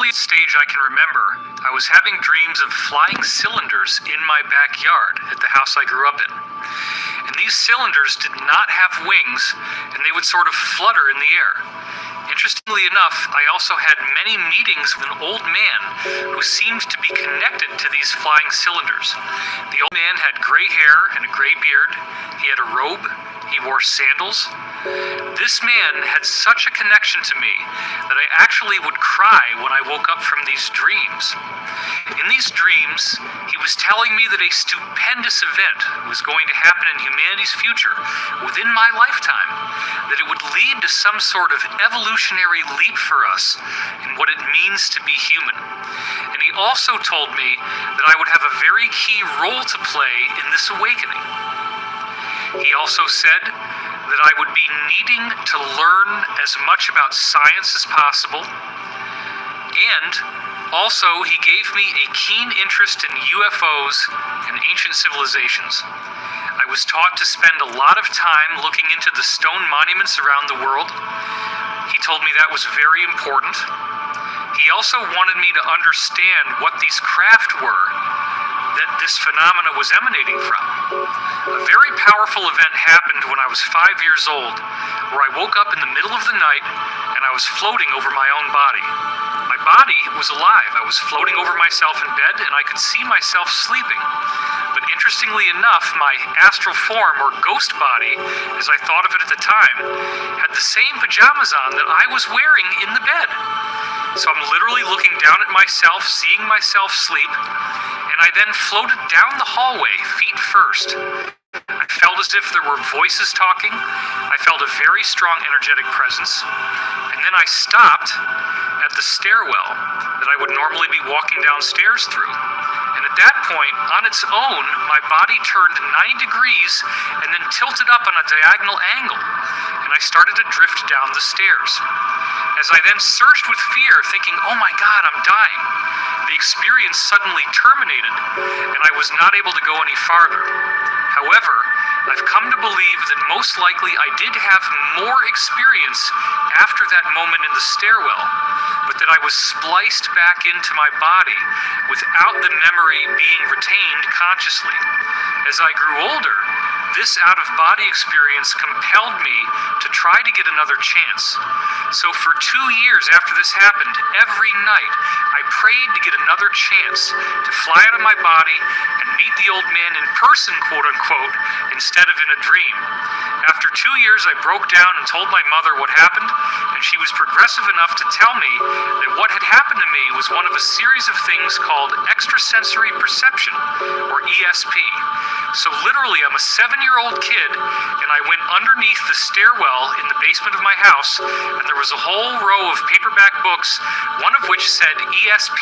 earliest stage I can remember, I was having dreams of flying cylinders in my backyard at the house I grew up in. And these cylinders did not have wings, and they would sort of flutter in the air. Interestingly enough, I also had many meetings with an old man who seemed to be connected to these flying cylinders. The old man had gray hair and a gray beard. He had a robe. He wore sandals. This man had such a connection to me that I actually would cry when I woke up from these dreams. In these dreams, he was telling me that a stupendous event was going to happen in humanity's future within my lifetime, that it would lead to some sort of evolutionary leap for us in what it means to be human. And he also told me that I would have a very key role to play in this awakening. He also said that I would be needing to learn as much about science as possible, and also he gave me a keen interest in UFOs and ancient civilizations. I was taught to spend a lot of time looking into the stone monuments around the world. He told me that was very important. He also wanted me to understand what these craft were that this phenomena was emanating from. A very powerful event happened when I was 5 years old, where I woke up in the middle of the night and I was floating over my own body. My body was alive. I was floating over myself in bed and I could see myself sleeping. But interestingly enough, my astral form, or ghost body, as I thought of it at the time, had the same pajamas on that I was wearing in the bed. So I'm literally looking down at myself, seeing myself sleep, and I then floated down the hallway, feet first. I felt as if there were voices talking. I felt a very strong energetic presence. And then I stopped at the stairwell that I would normally be walking downstairs through. And at that point, on its own, my body turned 90 degrees and then tilted up on a diagonal angle. And I started to drift down the stairs. As I then surged with fear, thinking, oh my God, I'm dying, the experience suddenly terminated, and I was not able to go any farther. However, I've come to believe that most likely I did have more experience after that moment in the stairwell, but that I was spliced back into my body without the memory being retained consciously. As I grew older, this out-of-body experience compelled me to try to get another chance. So for 2 years after this happened, every night I prayed to get another chance to fly out of my body and meet the old man in person, quote-unquote, instead of in a dream. After 2 years, I broke down and told my mother what happened, and she was progressive enough to tell me that what had happened to me was one of a series of things called extrasensory perception, or ESP. So literally, I'm a 7-year-old kid, and I went underneath the stairwell in the basement of my house, and there was a whole row of paperback books, one of which said ESP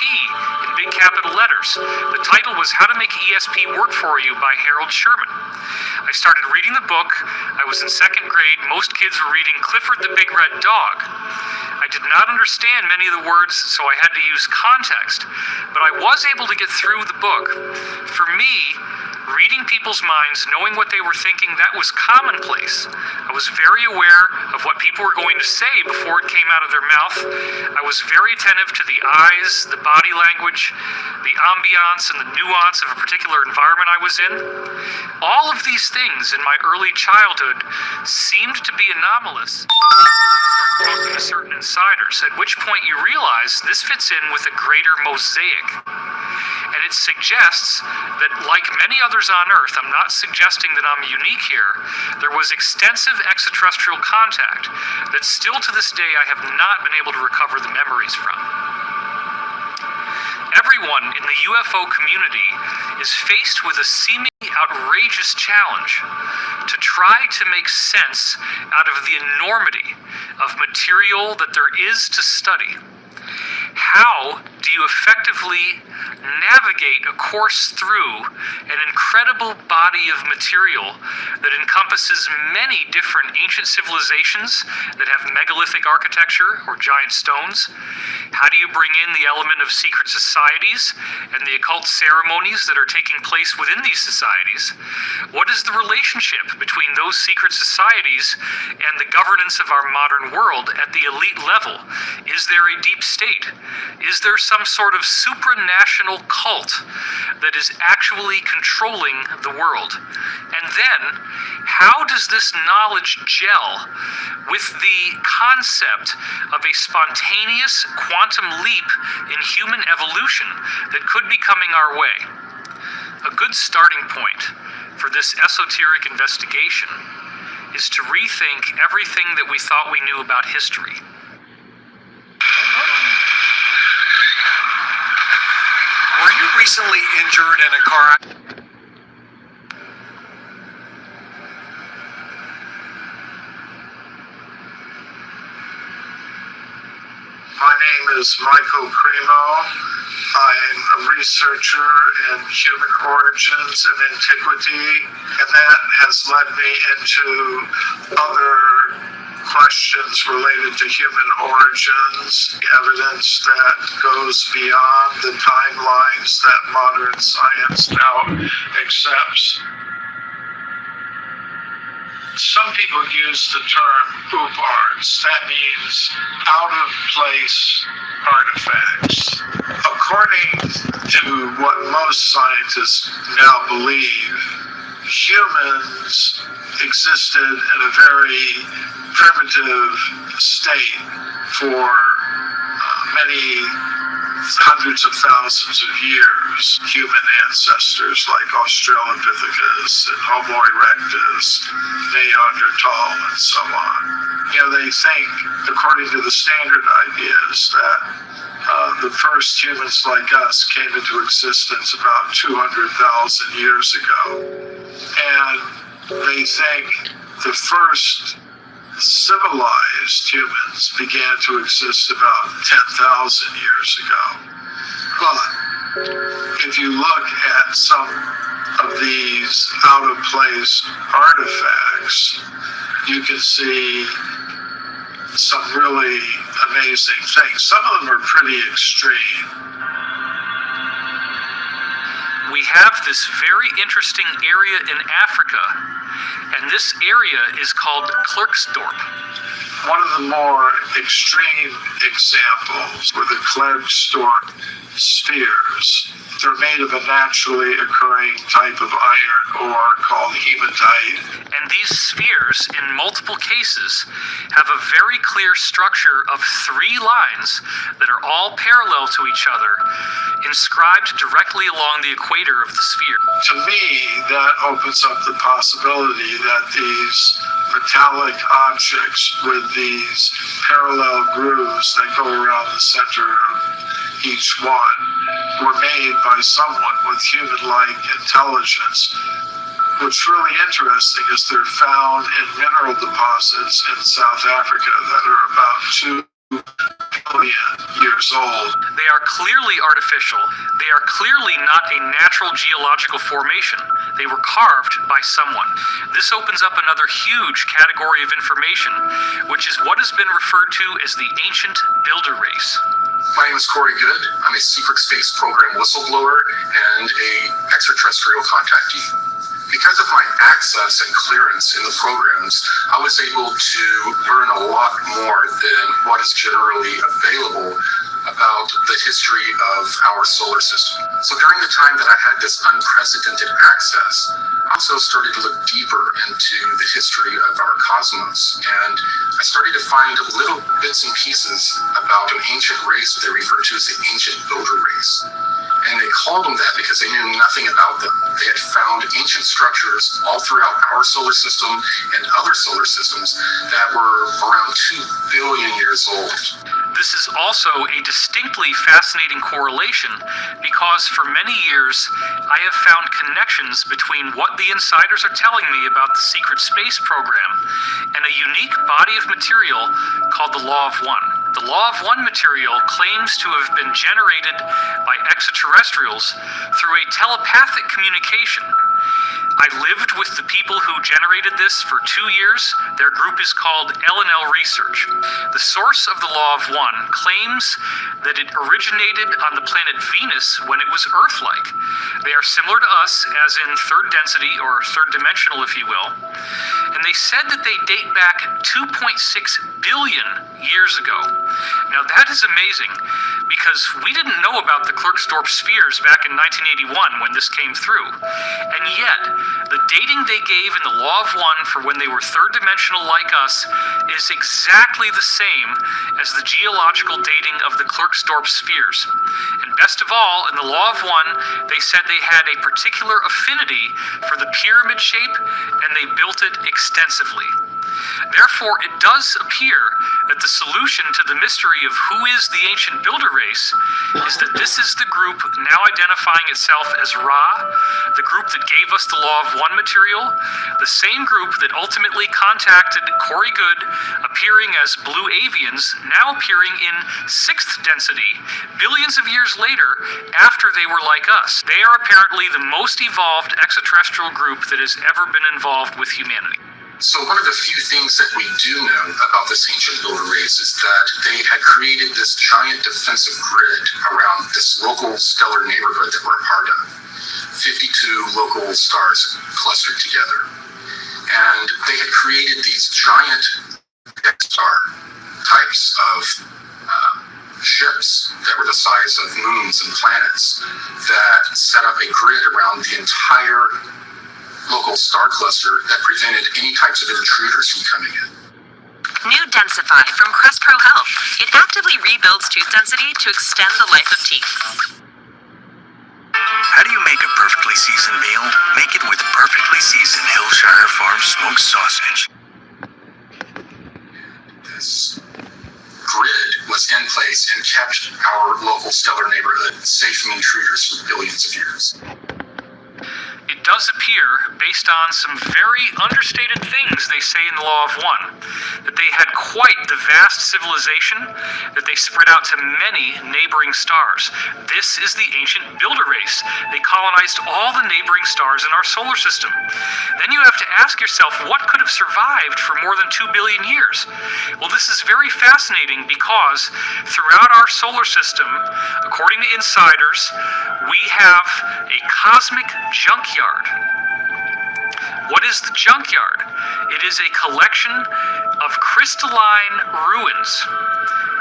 in big capital letters. The title was How to Make ESP Work For You by Harold Sherman. I started reading the book. I was in 2nd grade. Most kids were reading Clifford the Big Red Dog. I did not understand many of the words, so I had to use context, but I was able to get through the book. For me, reading people's minds, knowing what they were thinking, that was commonplace. I was very aware of what people were going to say before it came out of their mouth. I was very attentive to the eyes, the body language, the ambiance, and the nuance of a particular environment I was in. All of these things in my early childhood seemed to be anomalous. Talking to certain insiders, at which point you realize this fits in with a greater mosaic. And it suggests that, like many others on Earth, I'm not suggesting that I'm unique here, there was extensive extraterrestrial contact that still to this day I have not been able to recover the memories from. Everyone in the UFO community is faced with a seemingly outrageous challenge to try to make sense out of the enormity of material that there is to study. How do you effectively navigate a course through an incredible body of material that encompasses many different ancient civilizations that have megalithic architecture or giant stones? How do you bring in the element of secret societies and the occult ceremonies that are taking place within these societies? What is the relationship between those secret societies and the governance of our modern world at the elite level? Is there a deep state? Is there some sort of supranational cult that is actually controlling the world? And then, how does this knowledge gel with the concept of a spontaneous quantum leap in human evolution that could be coming our way? A good starting point for this esoteric investigation is to rethink everything that we thought we knew about history. Were you recently injured in a car accident? My name is Michael Cremo. I'm a researcher in human origins and antiquity, and that has led me into other questions related to human origins, evidence that goes beyond the timelines that modern science now accepts. Some people use the term ooparts. That means out-of-place artifacts. According to what most scientists now believe, humans existed in a very primitive state for many hundreds of thousands of years. Human ancestors like Australopithecus and Homo erectus, Neanderthal, and so on. They think, according to the standard ideas, that the first humans like us came into existence about 200,000 years ago. And they think the first civilized humans began to exist about 10,000 years ago. But if you look at some of these out-of-place artifacts, you can see some really amazing things. Some of them are pretty extreme. We have this very interesting area in Africa, and this area is called Klerksdorp. One of the more extreme examples were the Klerksdorp spheres. They're made of a naturally occurring type of iron ore called hematite. And these spheres, in multiple cases, have a very clear structure of 3 lines that are all parallel to each other, inscribed directly along the equator of the sphere. To me, that opens up the possibility that these metallic objects with these parallel grooves that go around the center of each one were made by someone with human-like intelligence. What's really interesting is they're found in mineral deposits in South Africa that are about 2 billion years old. They are clearly artificial. They are clearly not a natural geological formation. They were carved by someone. This opens up another huge category of information, which is what has been referred to as the ancient builder race. My name is Corey Good. I'm a secret space program whistleblower and a extraterrestrial contactee. Because of my access and clearance in the programs, I was able to learn a lot more than what is generally available about the history of our solar system. So during the time that I had this unprecedented access, I also started to look deeper into the history of our cosmos, and I started to find little bits and pieces about an ancient race that they refer to as the ancient builder race. And they called them that because they knew nothing about them. They had found ancient structures all throughout our solar system and other solar systems that were around 2 billion years old. This is also a distinctly fascinating correlation because for many years I have found connections between what the insiders are telling me about the secret space program and a unique body of material called the Law of One. The Law of One material claims to have been generated by extraterrestrials through a telepathic communication I lived with the people who generated this for 2 years. Their group is called L&L Research. The source of the Law of One claims that it originated on the planet Venus when it was Earth-like. They are similar to us, as in third density, or third dimensional, if you will. And they said that they date back 2.6 billion years ago. Now that is amazing, because we didn't know about the Klerksdorp spheres back in 1981 when this came through. And yet, the dating they gave in the Law of One for when they were third dimensional like us is exactly the same as the geological dating of the Klerksdorp spheres. And best of all, in the Law of One, they said they had a particular affinity for the pyramid shape, and they built it extensively. Therefore, it does appear that the solution to the mystery of who is the ancient builder race is that this is the group now identifying itself as Ra, the group that gave us the Law of One material, the same group that ultimately contacted Corey Good, appearing as blue avians, now appearing in sixth density, billions of years later, after they were like us. They are apparently the most evolved extraterrestrial group that has ever been involved with humanity. So one of the few things that we do know about this ancient builder race is that they had created this giant defensive grid around this local stellar neighborhood that we're a part of. 52 local stars clustered together. And they had created these giant star types of ships that were the size of moons and planets that set up a grid around the entire local star cluster that prevented any types of intruders from coming in. New Densify from Crest Pro Health. It actively rebuilds tooth density to extend the life of teeth. How do you make a perfectly seasoned meal? Make it with perfectly seasoned Hillshire Farm smoked sausage. This grid was in place and kept our local stellar neighborhood safe from intruders for billions of years. It does appear, based on some very understated things they say in the Law of One, that they had quite the vast civilization, that they spread out to many neighboring stars. This is the ancient builder race. They colonized all the neighboring stars in our solar system. Then you have to ask yourself, what could have survived for more than 2 billion years? Well, this is very fascinating because throughout our solar system, according to insiders, we have a cosmic junkyard. What is the junkyard? It is a collection of crystalline ruins.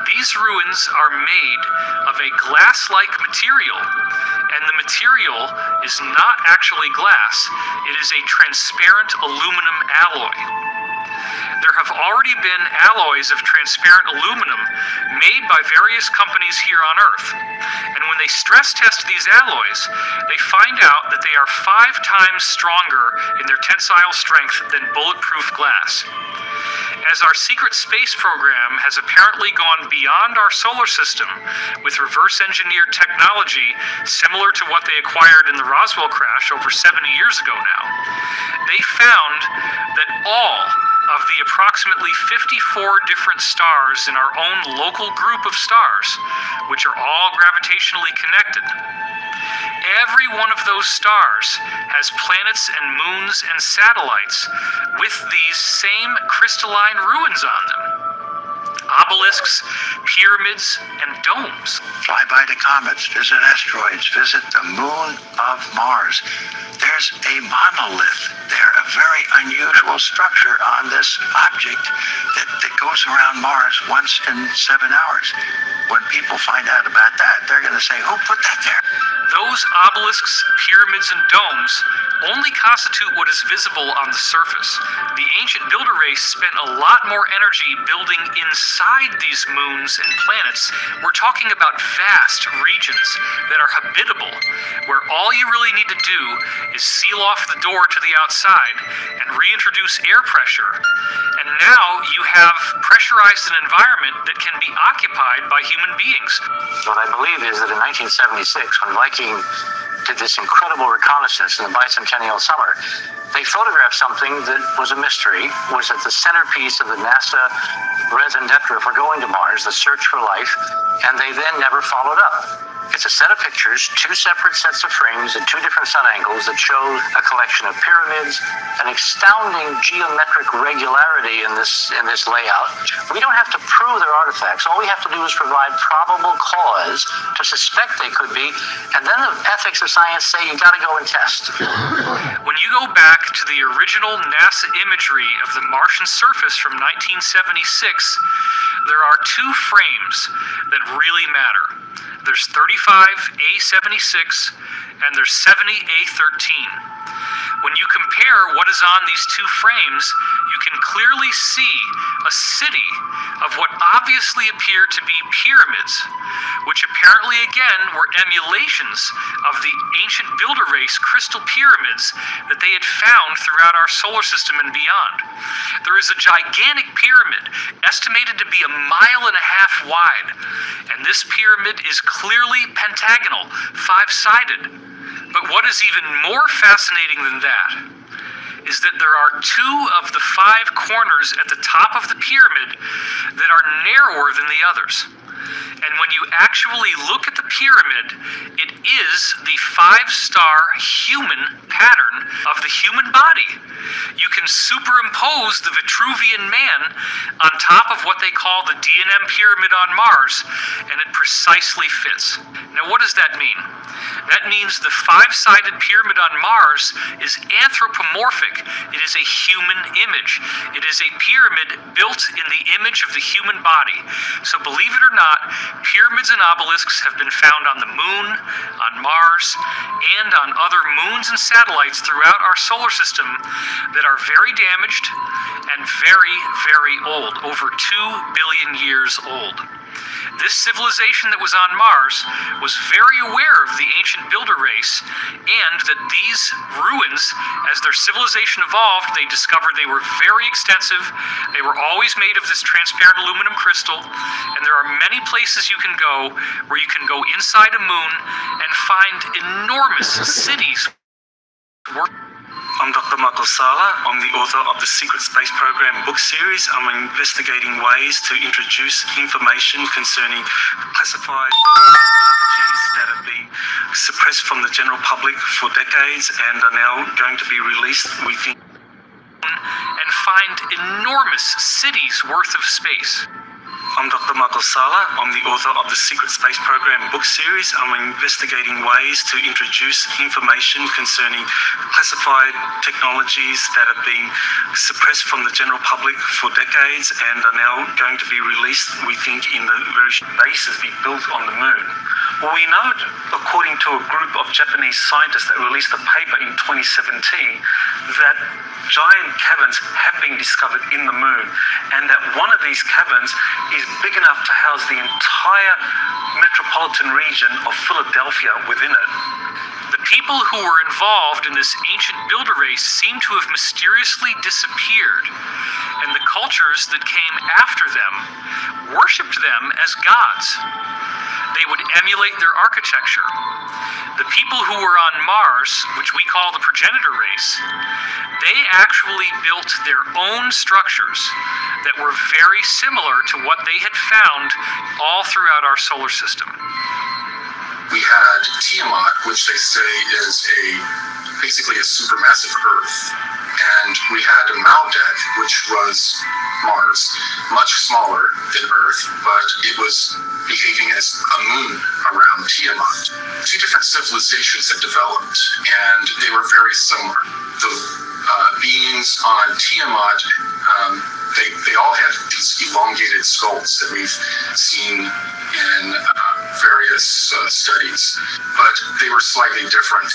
These ruins are made of a glass-like material, and the material is not actually glass. It is a transparent aluminum alloy. There have already been alloys of transparent aluminum made by various companies here on Earth. And when they stress test these alloys, they find out that they are 5 times stronger in their tensile strength than bulletproof glass. As our secret space program has apparently gone beyond our solar system with reverse-engineered technology similar to what they acquired in the Roswell crash over 70 years ago now, they found that all of the approximately 54 different stars in our own local group of stars, which are all gravitationally connected, every one of those stars has planets and moons and satellites with these same crystalline ruins on them. Obelisks, pyramids, and domes. Fly by the comets, visit asteroids, visit the moon of Mars. There's a monolith there, a very unusual structure on this object that goes around Mars once in 7 hours. When people find out about that, they're going to say, who put that there? Those obelisks, pyramids, and domes only constitute what is visible on the surface. The ancient builder race spent a lot more energy building inside these moons and planets. We're talking about vast regions that are habitable, where all you really need to do is seal off the door to the outside and reintroduce air pressure. And now you have pressurized an environment that can be occupied by human beings. What I believe is that in 1976, when Viking did this incredible reconnaissance in the bicentennial summer, they photographed something that was a mystery, was at the centerpiece of the NASA raison d'etre for going to Mars, the search for life, and they then never followed up. It's a set of pictures, two separate sets of frames at two different sun angles that show a collection of pyramids, an astounding geometric regularity in this layout. We don't have to prove they're artifacts. All we have to do is provide probable cause to suspect they could be, and then the ethics of science say you got to go and test. When you go back to the original NASA imagery of the Martian surface from 1976, there are two frames that really matter. There's 35A76 and there's 70A13. When you compare what is on these two frames, you can clearly see a city of what obviously appear to be pyramids, which apparently again were emulations of the ancient builder race crystal pyramids that they had found throughout our solar system and beyond. There is a gigantic pyramid estimated to be 1.5 miles wide, and this pyramid is clearly pentagonal, 5-sided. But what is even more fascinating than that is that there are 2 of the 5 corners at the top of the pyramid that are narrower than the others. And when you actually look at the pyramid, it is the 5-star human pattern of the human body. You can superimpose the Vitruvian Man on top of what they call the D&M pyramid on Mars, and it precisely fits. Now, what does that mean? That means the 5-sided pyramid on Mars is anthropomorphic. It is a human image. It is a pyramid built in the image of the human body. So believe it or not, pyramids and obelisks have been found on the Moon, on Mars, and on other moons and satellites throughout our solar system that are very damaged and very, very old, over 2 billion years old. This civilization that was on Mars was very aware of the ancient builder race, and that these ruins, as their civilization evolved, they discovered they were very extensive. They were always made of this transparent aluminum crystal, and there are many places you can go where you can go inside a moon and find enormous cities. I'm Dr. Michael Sala. I'm the author of the Secret Space Program book series. I'm investigating ways to introduce information concerning classified technologies that have been suppressed from the general public for decades and are now going to be released within And find enormous cities worth of space. I'm Dr. Michael Sala. I'm the author of the Secret Space Program book series. I'm investigating ways to introduce information concerning classified technologies that have been suppressed from the general public for decades and are now going to be released, we think, in the very bases being built on the moon. Well, we know, according to a group of Japanese scientists that released a paper in 2017, that giant caverns have been discovered in the moon, and that one of these caverns is big enough to house the entire metropolitan region of Philadelphia within it. The people who were involved in this ancient builder race seem to have mysteriously disappeared, and the cultures that came after them worshipped them as gods. They would emulate their architecture. The people who were on Mars, which we call the progenitor race, they actually built their own structures that were very similar to what they had found all throughout our solar system. We had Tiamat, which they say is basically a supermassive Earth. And we had a Maldek, which was Mars, much smaller than Earth, but it was behaving as a moon around Tiamat. 2 different civilizations had developed, and they were very similar. The beings on Tiamat, they all had these elongated skulls that we've seen in various studies, but they were slightly different.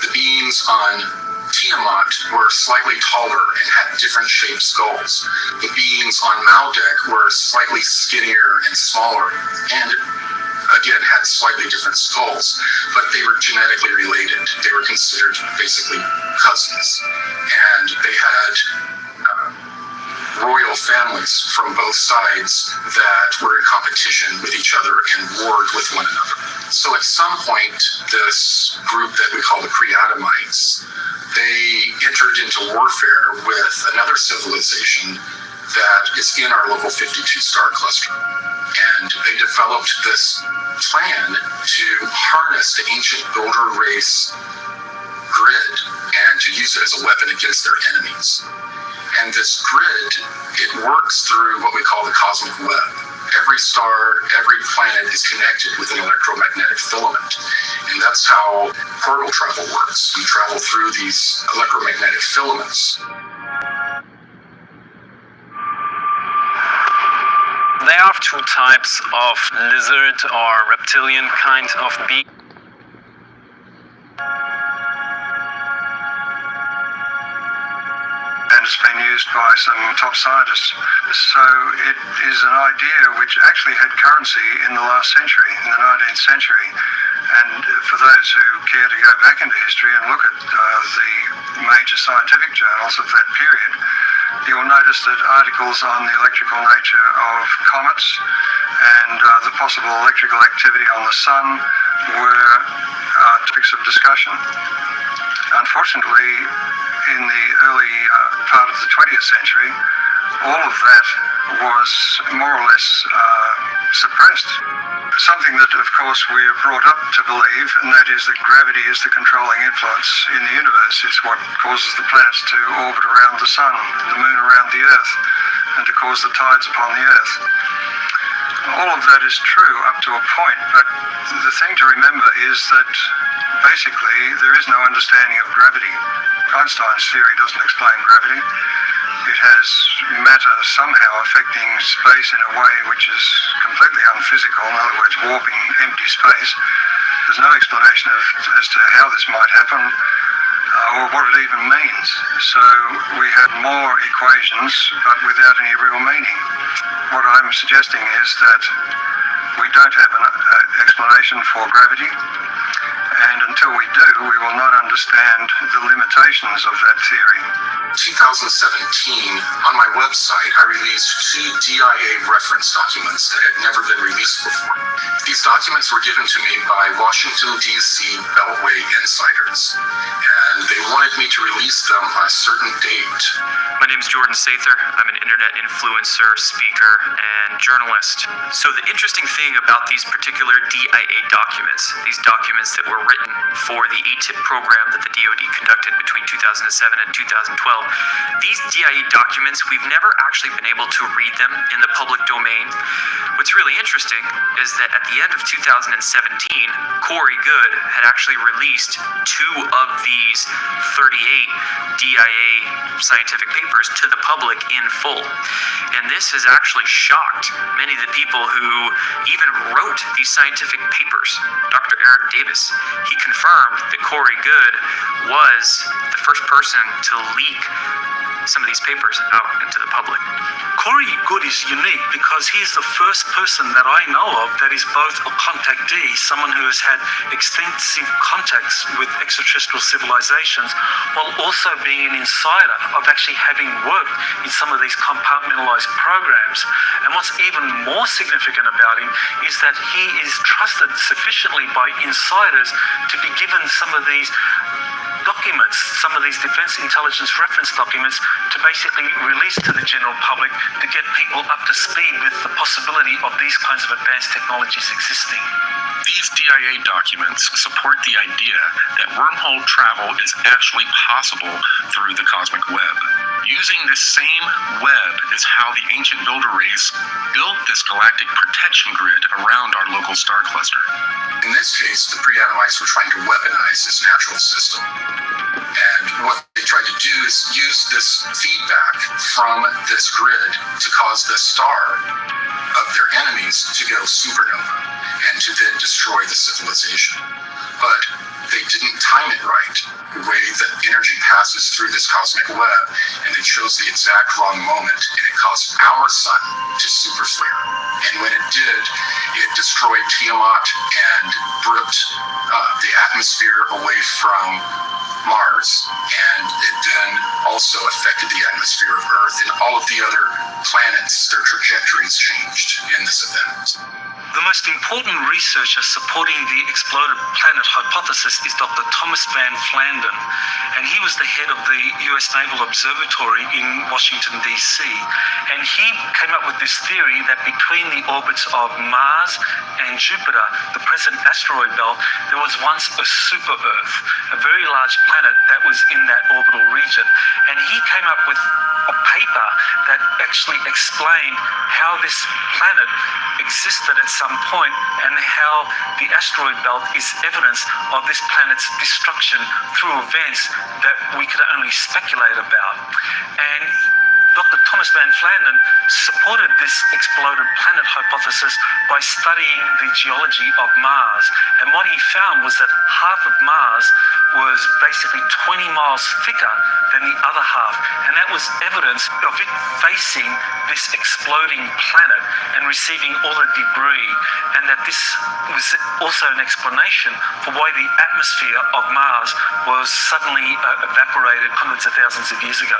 The beings on Tiamat were slightly taller and had different shaped skulls. The beings on Maldek were slightly skinnier and smaller, and again had slightly different skulls, but they were genetically related. They were considered basically cousins, and they had royal families from both sides that were in competition with each other and warred with one another. So at some point, this group that we call the Pre-Adamites, they entered into warfare with another civilization that is in our local 52 star cluster. And they developed this plan to harness the ancient builder race grid and to use it as a weapon against their enemies. And this grid, it works through what we call the cosmic web. Every star, every planet is connected with an electromagnetic filament. And that's how portal travel works. You travel through these electromagnetic filaments. There are two types of lizard or reptilian kind of being. And it's been used by some top scientists. So it is an idea which actually had currency in the last century, in the 19th century. And for those who care to go back into history and look at the major scientific journals of that period, you'll notice that articles on the electrical nature of comets and the possible electrical activity on the sun were topics of discussion. Unfortunately, in the early part of the 20th century, all of that was more or less suppressed. Something that, of course, we're brought up to believe, and that is that gravity is the controlling influence in the universe. It's what causes the planets to orbit around the sun, the moon around the earth, and to cause the tides upon the earth. All of that is true up to a point, but the thing to remember is that basically there is no understanding of gravity. Einstein's theory doesn't explain gravity. It has matter somehow affecting space in a way which is completely unphysical, in other words, warping empty space. There's no explanation as to how this might happen or what it even means. So we have more equations, but without any real meaning. What I'm suggesting is that we don't have an explanation for gravity, and until we do, we will not understand the limitations of that theory. 2017, on my website, I released 2 DIA reference documents that had never been released before. These documents were given to me by Washington, D.C. Beltway insiders, and they wanted me to release them on a certain date. My name is Jordan Sather. I'm an internet influencer, speaker, and journalist. So the interesting thing about these particular DIA documents, these documents that were written for the ATIP program that the DoD conducted between 2007 and 2012, these DIA documents, we've never actually been able to read them in the public domain. What's really interesting is that at the end of 2017, Corey Goode had actually released 2 of these 38 DIA scientific papers to the public in full. And this has actually shocked many of the people who even wrote these scientific papers. Dr. Eric Davis, he confirmed that Corey Goode was the first person to leak some of these papers out into the public. Corey Goode is unique because he's the first person that I know of that is both a contactee, someone who has had extensive contacts with extraterrestrial civilizations, while also being an insider of actually having worked in some of these compartmentalized programs. And what's even more significant about him is that he is trusted sufficiently by insiders to be given some of these documents, some of these defense intelligence reference documents, to basically release to the general public to get people up to speed with the possibility of these kinds of advanced technologies existing. These DIA documents support the idea that wormhole travel is actually possible through the cosmic web. Using this same web is how the ancient builder race built this galactic protection grid around our local star cluster. In this case, the pre-Adamites were trying to weaponize this natural system. And what they tried to do is use this feedback from this grid to cause the star of their enemies to go supernova and to then destroy the civilization. But they didn't time it right, the way that energy passes through this cosmic web, and they chose the exact wrong moment, and it caused our sun to superflare. And when it did, it destroyed Tiamat and ripped the atmosphere away from Mars, and it then also affected the atmosphere of Earth, and all of the other planets, their trajectories changed in this event. The most important researcher supporting the exploded planet hypothesis is Dr. Thomas Van Flandern, and he was the head of the US Naval Observatory in Washington, D.C. And he came up with this theory that between the orbits of Mars and Jupiter, the present asteroid belt, there was once a super Earth, a very large planet that was in that orbital region. And he came up with a paper that actually explained how this planet existed at some point and how the asteroid belt is evidence of this planet's destruction through events that we could only speculate about. And Dr. Thomas Van Flandern supported this exploded planet hypothesis by studying the geology of Mars. And what he found was that half of Mars was basically 20 miles thicker than the other half. And that was evidence of it facing this exploding planet and receiving all the debris. And that this was also an explanation for why the atmosphere of Mars was suddenly evaporated hundreds of thousands of years ago.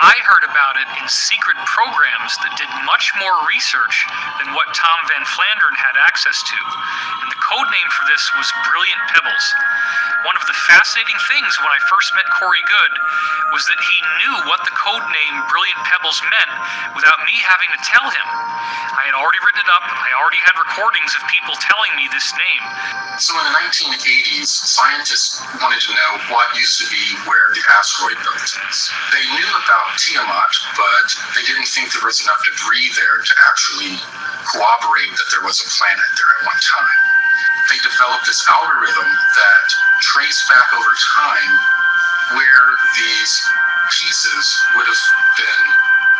I heard about it in secret programs that did much more research than what Tom Van Flandern had access to, and the code name for this was Brilliant Pebbles. One of the fascinating things when I first met Corey Goode was that he knew what the code name Brilliant Pebbles meant without me having to tell him. I had already written it up, I already had recordings of people telling me this name. So in the 1980s, scientists wanted to know what used to be where the asteroid belt is. They knew about Tiamat, but they didn't think there was enough debris there to actually corroborate that there was a planet there at one time. They developed this algorithm that traced back over time where these pieces would have been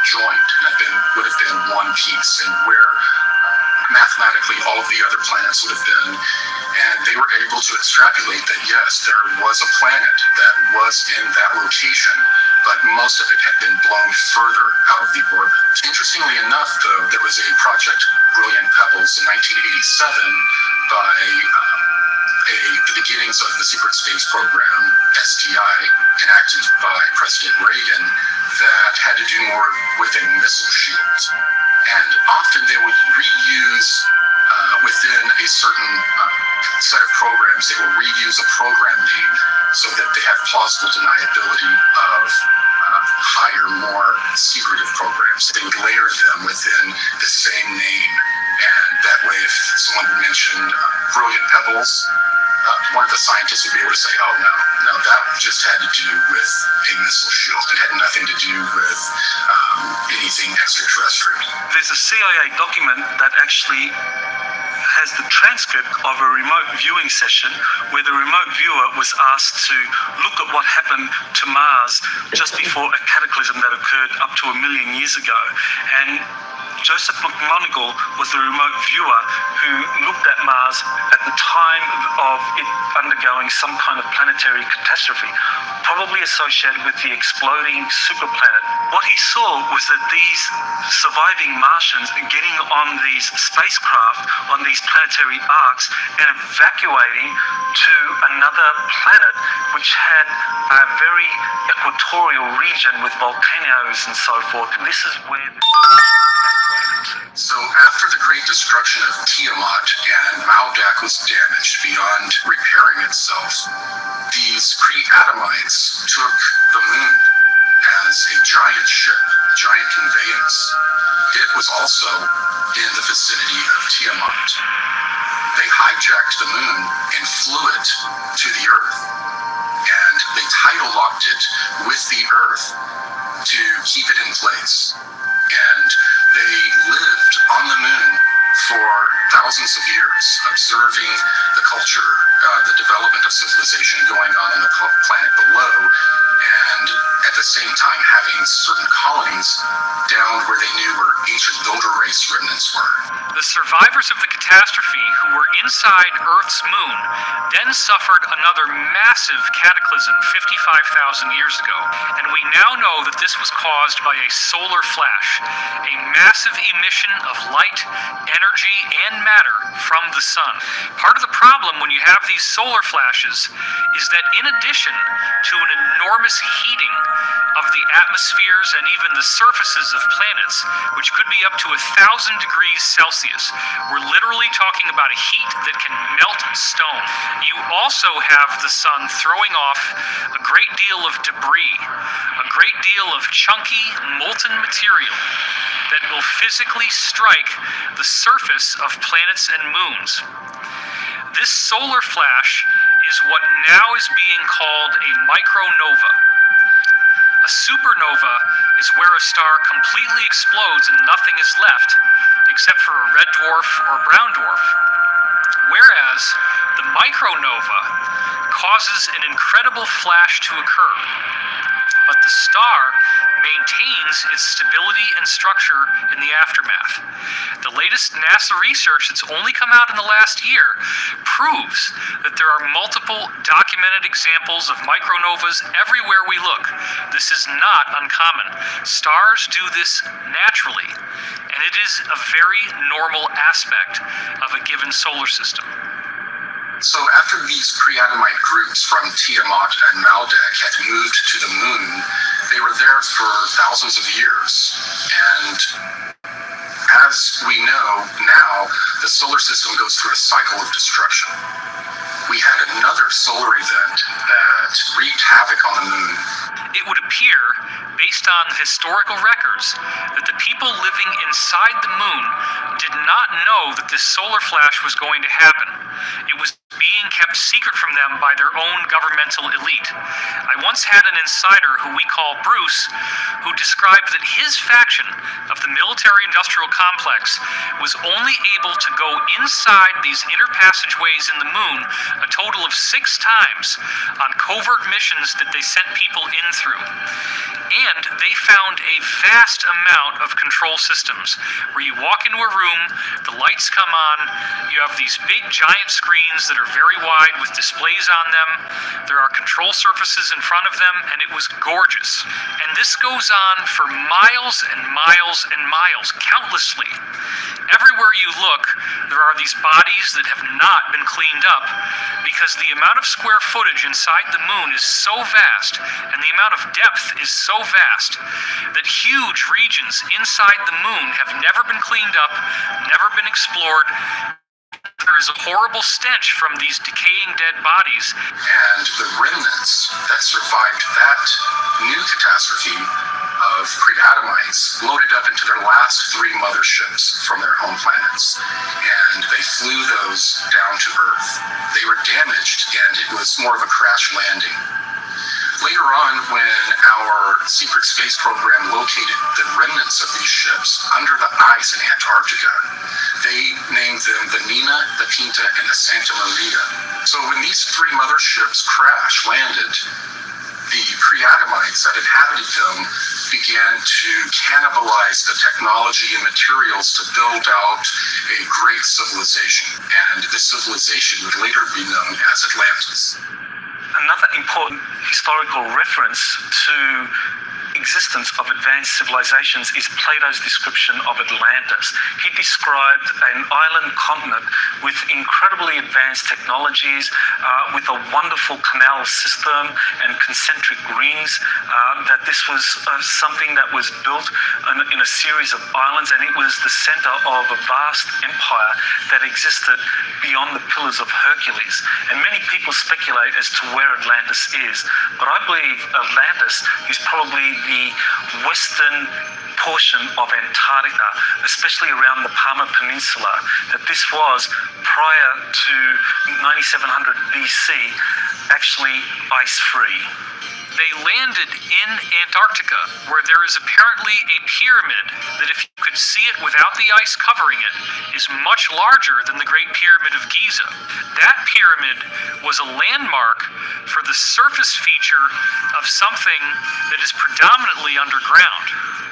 joined and would have been one piece, and where mathematically all of the other planets would have been. And they were able to extrapolate that yes, there was a planet that was in that location, but most of it had been blown further out of the orbit. Interestingly enough, though, there was a project, Brilliant Pebbles, in 1987 by the beginnings of the secret space program, SDI, enacted by President Reagan, that had to do more with a missile shield. And often they would reuse within a certain set of programs, they will reuse a program name so that they have plausible deniability of higher, more secretive programs. They would layer them within the same name. And that way, if someone would mention Brilliant Pebbles, one of the scientists would be able to say, oh, no, that just had to do with a missile shield. It had nothing to do with anything extraterrestrial. There's a CIA document that actually has the transcript of a remote viewing session where the remote viewer was asked to look at what happened to Mars just before a cataclysm that occurred up to 1 million years ago. And Joseph McMoneagle was the remote viewer who looked at Mars at the time of it undergoing some kind of planetary catastrophe, probably associated with the exploding superplanet. What he saw was that these surviving Martians getting on these spacecraft, on these planetary arcs, and evacuating to another planet which had a very equatorial region with volcanoes and so forth. This is where So after the great destruction of Tiamat and Maldak was damaged beyond repairing itself, these Kree-Adamites took the moon as a giant ship, a giant conveyance. It was also in the vicinity of Tiamat. They hijacked the moon and flew it to the Earth. And they tidal locked it with the Earth to keep it in place. And they lived on the moon for thousands of years, observing the culture, the development of civilization going on the planet below. And at the same time having certain colonies down where they knew where ancient builder race remnants were. The survivors of the catastrophe who were inside Earth's moon then suffered another massive cataclysm 55,000 years ago, and we now know that this was caused by a solar flash, a massive emission of light, energy, and matter from the sun. Part of the problem when you have these solar flashes is that in addition to an enormous heating of the atmospheres and even the surfaces of planets, which could be up to 1,000 degrees Celsius, we're literally talking about a heat that can melt stone. You also have the sun throwing off a great deal of debris, a great deal of chunky, molten material that will physically strike the surface of planets and moons. This solar flash is what now is being called a micronova. A supernova is where a star completely explodes and nothing is left except for a red dwarf or brown dwarf. Whereas the micronova causes an incredible flash to occur, but the star maintains its stability and structure in the aftermath. The latest NASA research that's only come out in the last year proves that there are multiple documented examples of micronovas everywhere we look. This is not uncommon. Stars do this naturally, and it is a very normal aspect of a given solar system. So after these pre-Adamite groups from Tiamat and Maldek had moved to the moon, they were there for thousands of years. And as we know now, the solar system goes through a cycle of destruction. We had another solar event that wreaked havoc on the moon. It would appear, based on historical records, that the people living inside the moon did not know that this solar flash was going to happen. It was being kept secret from them by their own governmental elite. I once had an insider who we call Bruce, who described that his faction of the military-industrial complex was only able to go inside these inner passageways in the moon a total of 6 times on covert missions that they sent people in through. And they found a vast amount of control systems where you walk into a room, the lights come on, you have these big giant screens that are very wide with displays on them, there are control surfaces in front of them, and it was gorgeous. And this goes on for miles and miles and miles, countlessly. Everywhere you look, there are these bodies that have not been cleaned up because the amount of square footage inside the moon is so vast and the amount of depth is so vast that huge regions inside the moon have never been cleaned up, never been explored. There is a horrible stench from these decaying dead bodies. And the remnants that survived that new catastrophe of pre-Adamites loaded up into their last 3 motherships from their home planets. And they flew those down to Earth. They were damaged, and it was more of a crash landing. Later on, when our secret space program located the remnants of these ships under the ice in Antarctica, they named them the Nina, the Pinta, and the Santa Maria. So when these 3 motherships landed, the pre-Adamites that inhabited them began to cannibalize the technology and materials to build out a great civilization. And this civilization would later be known as Atlantis. Another important historical reference to existence of advanced civilizations is Plato's description of Atlantis. He described an island continent with incredibly advanced technologies, with a wonderful canal system and concentric rings, that this was something that was built in a series of islands, and it was the center of a vast empire that existed beyond the Pillars of Hercules. And many people speculate as to where Atlantis is, but I believe Atlantis is probably the western portion of Antarctica, especially around the Palmer Peninsula, that this was, prior to 9700 BC, actually ice-free. They landed in Antarctica, where there is apparently a pyramid that, if you could see it without the ice covering it, is much larger than the Great Pyramid of Giza. That pyramid was a landmark for the surface feature of something that is predominantly underground.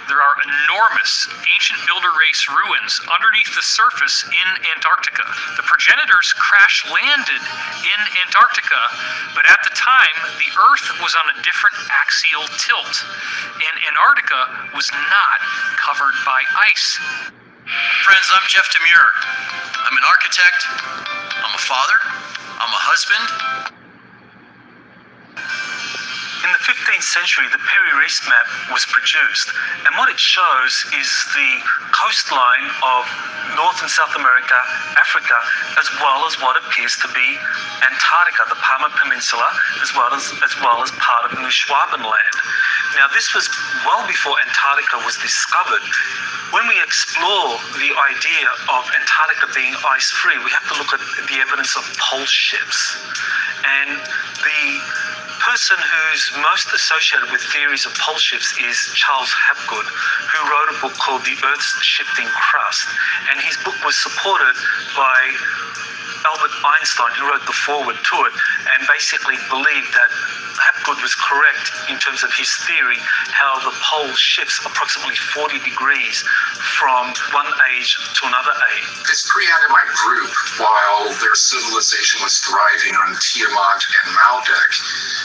There are enormous ancient builder race ruins underneath the surface in Antarctica. The progenitors crash landed in Antarctica, but at the time, the Earth was on a different axial tilt, and Antarctica was not covered by ice. Friends, I'm Jeff Demure. I'm an architect, I'm a father, I'm a husband. In the 15th century, the Peri-Reis map was produced, and what it shows is the coastline of North and South America, Africa, as well as what appears to be Antarctica, the Palmer Peninsula, as well as part of New Schwabenland. Now, this was well before Antarctica was discovered. When we explore the idea of Antarctica being ice-free, we have to look at the evidence of pole shifts. And the person who's most associated with theories of pole shifts is Charles Hapgood, who wrote a book called The Earth's Shifting Crust. And his book was supported by Albert Einstein, who wrote the foreword to it, and basically believed that Hapgood was correct in terms of his theory, how the pole shifts approximately 40 degrees from one age to another age. This pre-Adamite group, while their civilization was thriving on Tiamat and Maldek,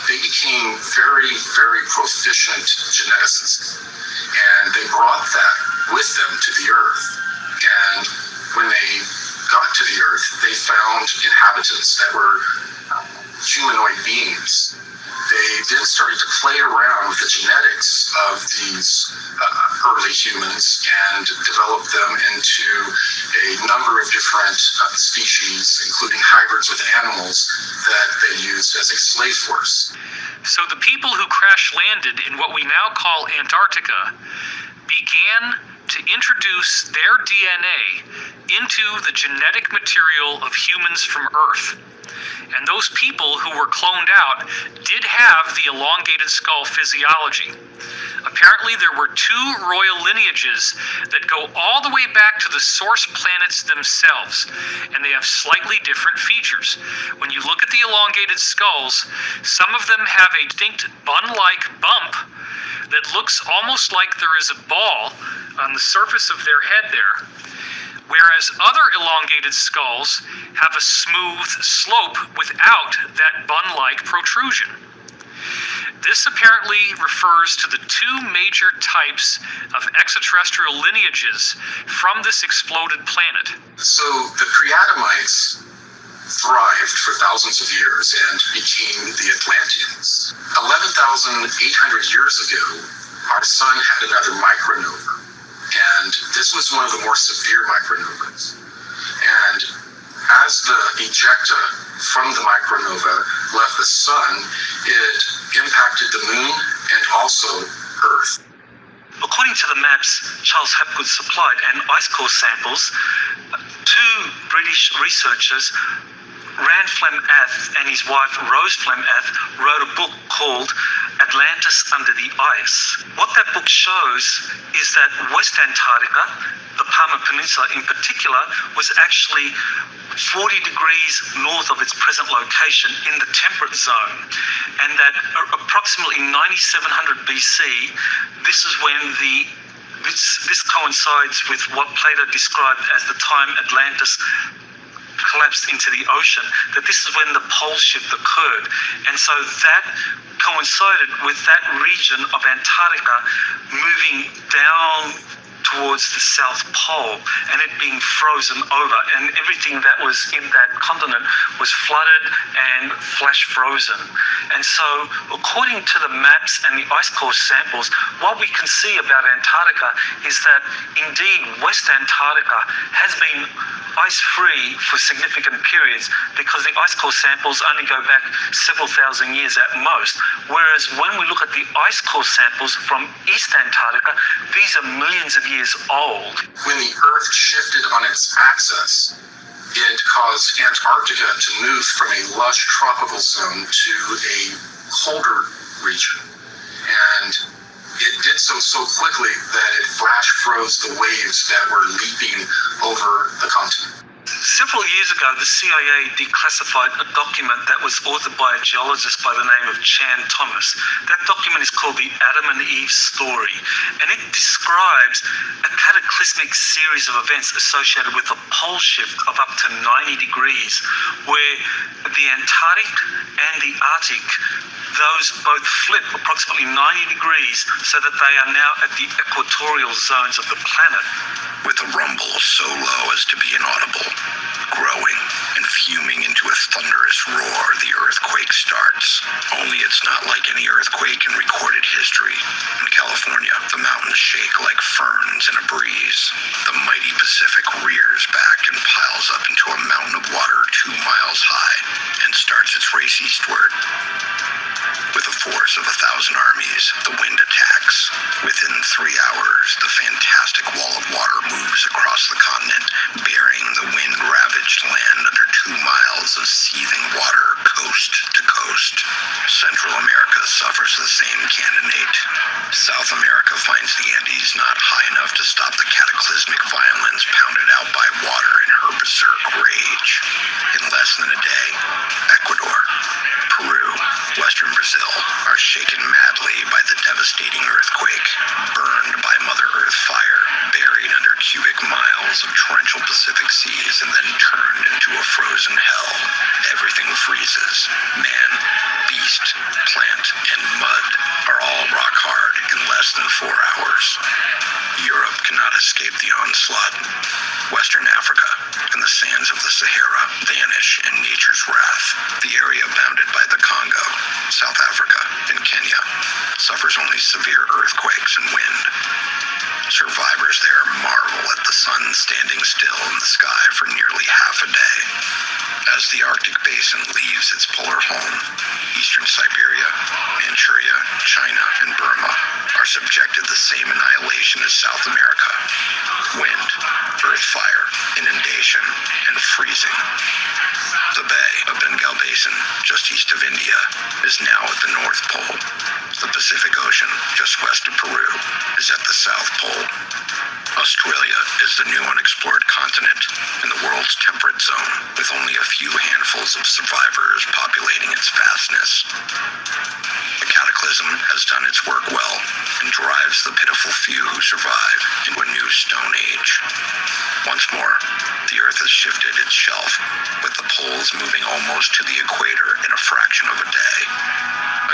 they became very, very proficient geneticists. And they brought that with them to the Earth. And when they got to the Earth, they found inhabitants that were humanoid beings. They then started to play around with the genetics of these early humans and develop them into a number of different species, including hybrids with animals that they used as a slave force. So the people who crash landed in what we now call Antarctica began to introduce their DNA into the genetic material of humans from Earth. And those people who were cloned out did have the elongated skull physiology. Apparently, there were two royal lineages that go all the way back to the source planets themselves, and they have slightly different features. When you look at the elongated skulls, some of them have a distinct bun-like bump that looks almost like there is a ball on the surface of their head there, whereas other elongated skulls have a smooth slope without that bun-like protrusion. This apparently refers to the two major types of extraterrestrial lineages from this exploded planet. So the pre-Adamites thrived for thousands of years and became the Atlanteans. 11,800 years ago, our sun had another micronova. And this was one of the more severe micronovas. And as the ejecta from the micronova left the sun, it impacted the moon and also Earth. According to the maps Charles Hapgood supplied and ice core samples, two British researchers, Rand Flem-Ath and his wife Rose Flem-Ath, wrote a book called Atlantis Under the Ice. What that book shows is that West Antarctica, the Palmer Peninsula in particular, was actually 40 degrees north of its present location in the temperate zone, and that approximately 9700 BC, this is when this coincides with what Plato described as the time Atlantis collapsed into the ocean, that this is when the pole shift occurred. And so that coincided with that region of Antarctica moving down towards the South Pole and it being frozen over, and everything that was in that continent was flooded and flash frozen. And so according to the maps and the ice core samples, what we can see about Antarctica is that indeed West Antarctica has been ice-free for significant periods, because the ice core samples only go back several thousand years at most, whereas when we look at the ice core samples from East Antarctica, these are millions of years old. When the Earth shifted on its axis, it caused Antarctica to move from a lush tropical zone to a colder region. And it did so quickly that it flash froze the waves that were leaping over the continent. Several years ago, the CIA declassified a document that was authored by a geologist by the name of Chan Thomas. That document is called the Adam and Eve Story, and it describes a cataclysmic series of events associated with a pole shift of up to 90 degrees, where the Antarctic and the Arctic, those both flip approximately 90 degrees so that they are now at the equatorial zones of the planet. With a rumble so low as to be inaudible, growing and fuming into a thunderous roar, the earthquake starts. Only it's not like any earthquake in recorded history. In California, the mountains shake like ferns in a breeze. The mighty Pacific rears back and piles up into a mountain of water 2 miles high and starts its race eastward. With a force of 1,000 armies, the wind attacks. Within 3 hours, the fantastic wall of water moves across the continent, burying the wind-ravaged land under 2 miles of seething water coast to coast. Central America suffers the same canonate. South America finds the Andes not high enough to stop the cataclysmic violence pounded out by water in her berserk rage. In less than a day, Ecuador, Peru, western Brazil are shaken madly by the devastating earthquake, burned by Mother Earth fire, buried under cubic miles of torrential Pacific seas, and then turned into a frozen hell. Everything freezes. Man, beast, plant, and mud are all rock hard in less than 4 hours. Europe cannot escape the onslaught. Western Africa and the sands of the Sahara vanish in nature's wrath. The area bounded by the Congo, South Africa, and Kenya suffers only severe earthquakes and wind. Survivors there marvel at the sun standing still in the sky for nearly half a day. As the Arctic basin leaves its polar home, eastern Siberia, Manchuria, China, and Burma are subjected to the same annihilation as South America. Wind, earth fire, inundation, and freezing. The Bay of Bengal Basin, just east of India, is now at the North Pole. The Pacific Ocean, just west of Peru, is at the South Pole. Australia is the new unexplored continent in the world's temperate zone, with only a few handfuls of survivors populating its vastness. The cataclysm has done its work well and drives the pitiful few who survive into a new Stone Age. Once more, the Earth has shifted its shelf, with the poles moving almost to the equator in a fraction of a day.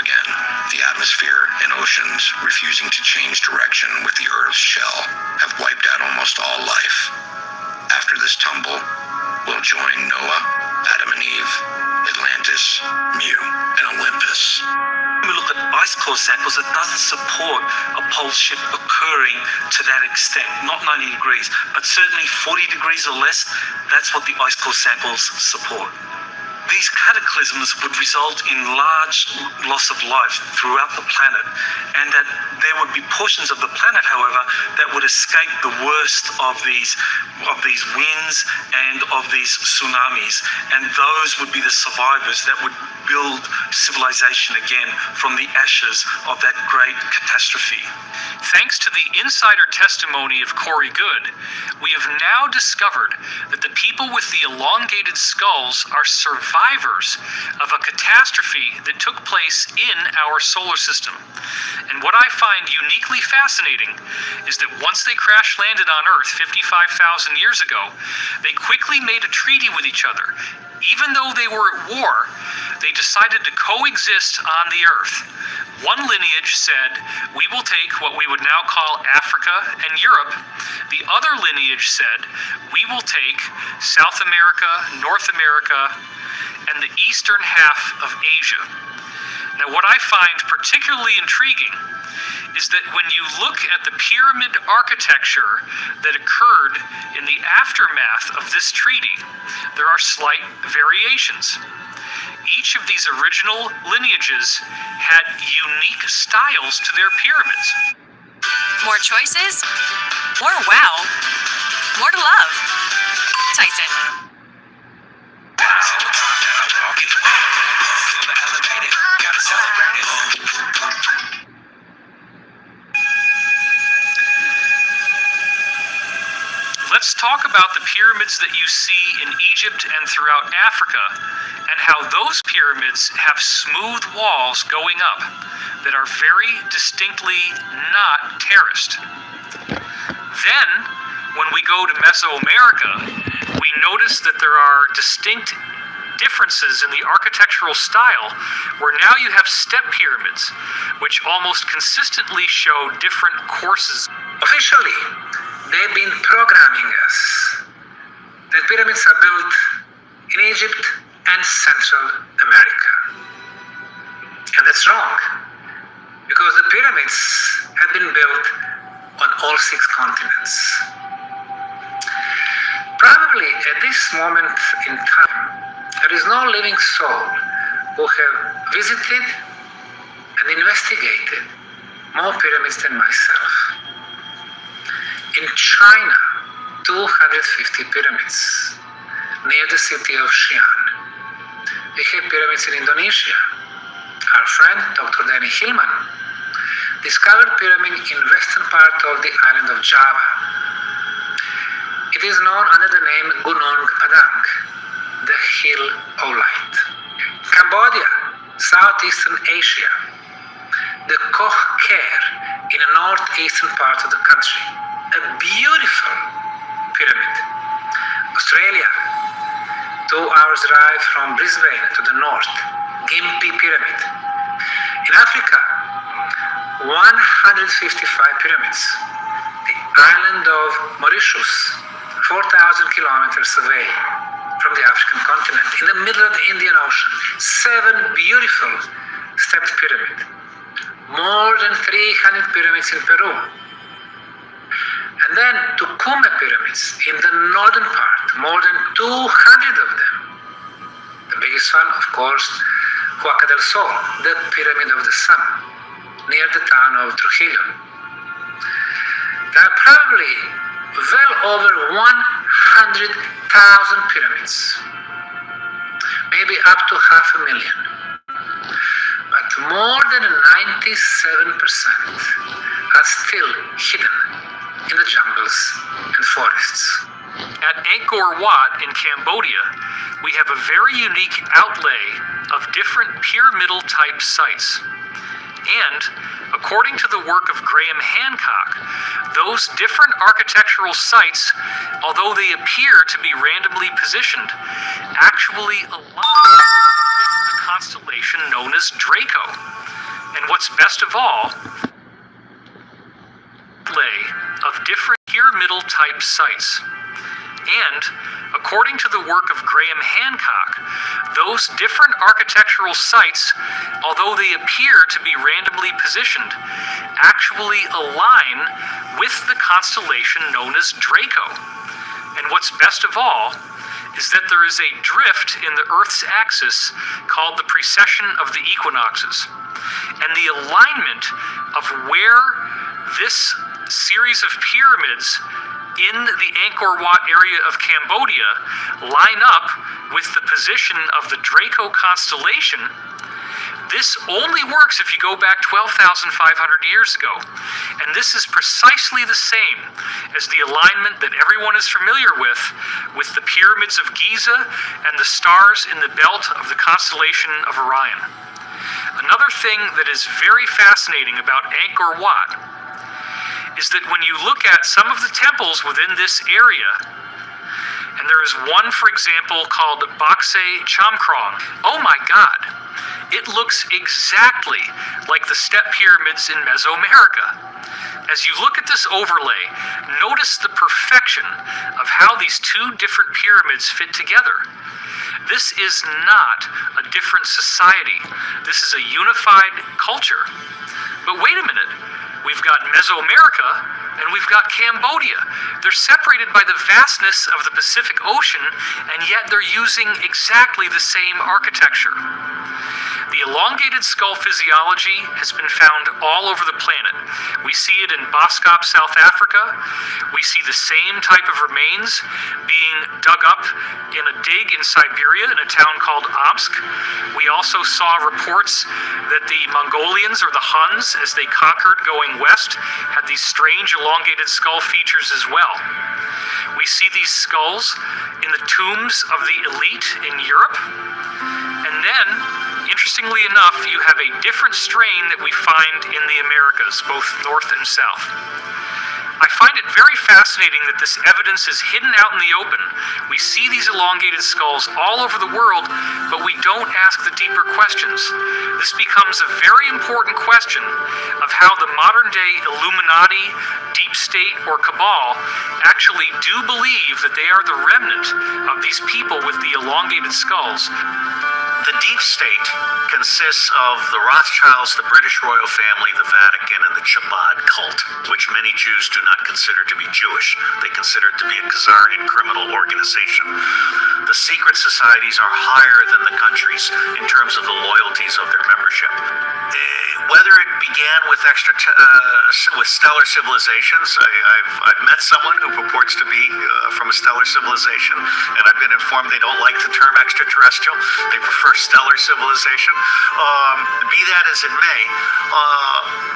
Again, the atmosphere and oceans, refusing to change direction with the Earth's shell, have wiped out almost all life. After this tumble, we'll join Noah, Adam and Eve, Atlantis, Mu, and Olympus. When we look at ice core samples, it doesn't support a pole shift occurring to that extent, not 90 degrees, but certainly 40 degrees or less, that's what the ice core samples support. These cataclysms would result in large loss of life throughout the planet, and that there would be portions of the planet, however, that would escape the worst of these winds and of these tsunamis, and those would be the survivors that would build civilization again from the ashes of that great catastrophe. Thanks to the insider testimony of Corey Good, we have now discovered that the people with the elongated skulls are survivors of a catastrophe that took place in our solar system. And what I find uniquely fascinating is that once they crash landed on Earth 55,000 years ago, they quickly made a treaty with each other. Even though they were at war, they decided to coexist on the Earth. One lineage said, we will take what we would now call Africa and Europe. The other lineage said, we will take South America, North America, and the eastern half of Asia. Now, what I find particularly intriguing is that when you look at the pyramid architecture that occurred in the aftermath of this treaty, there are slight variations. Each of these original lineages had unique styles to their pyramids. More choices, more wow, more to love. Tyson. Wow. talk about the pyramids that you see in Egypt and throughout Africa, and how those pyramids have smooth walls going up that are very distinctly not terraced. Then, when we go to Mesoamerica, we notice that there are distinct differences in the architectural style, where now you have step pyramids, which almost consistently show different courses. Officially, they've been programming us that pyramids are built in Egypt and Central America. And that's wrong, because the pyramids have been built on all 6 continents. Probably at this moment in time, there is no living soul who have visited and investigated more pyramids than myself. In China, 250 pyramids near the city of Xi'an. We have pyramids in Indonesia. Our friend, Dr. Danny Hillman, discovered pyramid in western part of the island of Java. It is known under the name Gunung Padang, the Hill of Light. Cambodia, Southeastern Asia, the Koh Ker in the northeastern part of the country, a beautiful pyramid. Australia, 2 hours drive from Brisbane to the north, Gympie Pyramid. In Africa, 155 pyramids. The island of Mauritius, 4,000 kilometers away from the African continent, in the middle of the Indian Ocean, 7 beautiful stepped pyramids. More than 300 pyramids in Peru. And then Tucumbe pyramids in the northern part, more than 200 of them. The biggest one, of course, Huaca del Sol, the Pyramid of the Sun, near the town of Trujillo. There are probably well over 100,000 pyramids, maybe up to 500,000. But more than 97% are still hidden in the jungles and forests. At Angkor Wat in Cambodia, we have a very unique outlay of different pyramidal type sites. And, according to the work of Graham Hancock, those different architectural sites, although they appear to be randomly positioned, actually align with the constellation known as Draco. And what's best of all, of different pyramidal type sites. And, according to the work of Graham Hancock, those different architectural sites, although they appear to be randomly positioned, actually align with the constellation known as Draco. And what's best of all is that there is a drift in the Earth's axis called the precession of the equinoxes. And the alignment of where this series of pyramids in the Angkor Wat area of Cambodia line up with the position of the Draco constellation. This only works if you go back 12,500 years ago. And this is precisely the same as the alignment that everyone is familiar with the pyramids of Giza and the stars in the belt of the constellation of Orion. Another thing that is very fascinating about Angkor Wat is that when you look at some of the temples within this area, and there is one, for example, called Bakse Chamkrong. Oh my God, it looks exactly like the step pyramids in Mesoamerica. As you look at this overlay, notice the perfection of how these 2 different pyramids fit together. This is not a different society. This is a unified culture. But wait a minute. We've got Mesoamerica, and we've got Cambodia. They're separated by the vastness of the Pacific Ocean, and yet they're using exactly the same architecture. The elongated skull physiology has been found all over the planet. We see it in Boskop, South Africa. We see the same type of remains being dug up in a dig in Siberia in a town called Omsk. We also saw reports that the Mongolians, or the Huns, as they conquered going west, had these strange elongated skull features as well. We see these skulls in the tombs of the elite in Europe. And then, interestingly enough, you have a different strain that we find in the Americas, both north and south. I find it very fascinating that this evidence is hidden out in the open. We see these elongated skulls all over the world, but we don't ask the deeper questions. This becomes a very important question of how the modern-day Illuminati, deep state, or cabal actually do believe that they are the remnant of these people with the elongated skulls. The deep state consists of the Rothschilds, the British royal family, the Vatican, and the Chabad cult, which many Jews do not consider to be Jewish. They consider it to be a Khazarian criminal organization. The secret societies are higher than the countries in terms of the loyalties of their membership. Whether it began with with stellar civilizations, I've met someone who purports to be from a stellar civilization, and I've been informed they don't like the term extraterrestrial. They prefer stellar civilization. Be that as it may,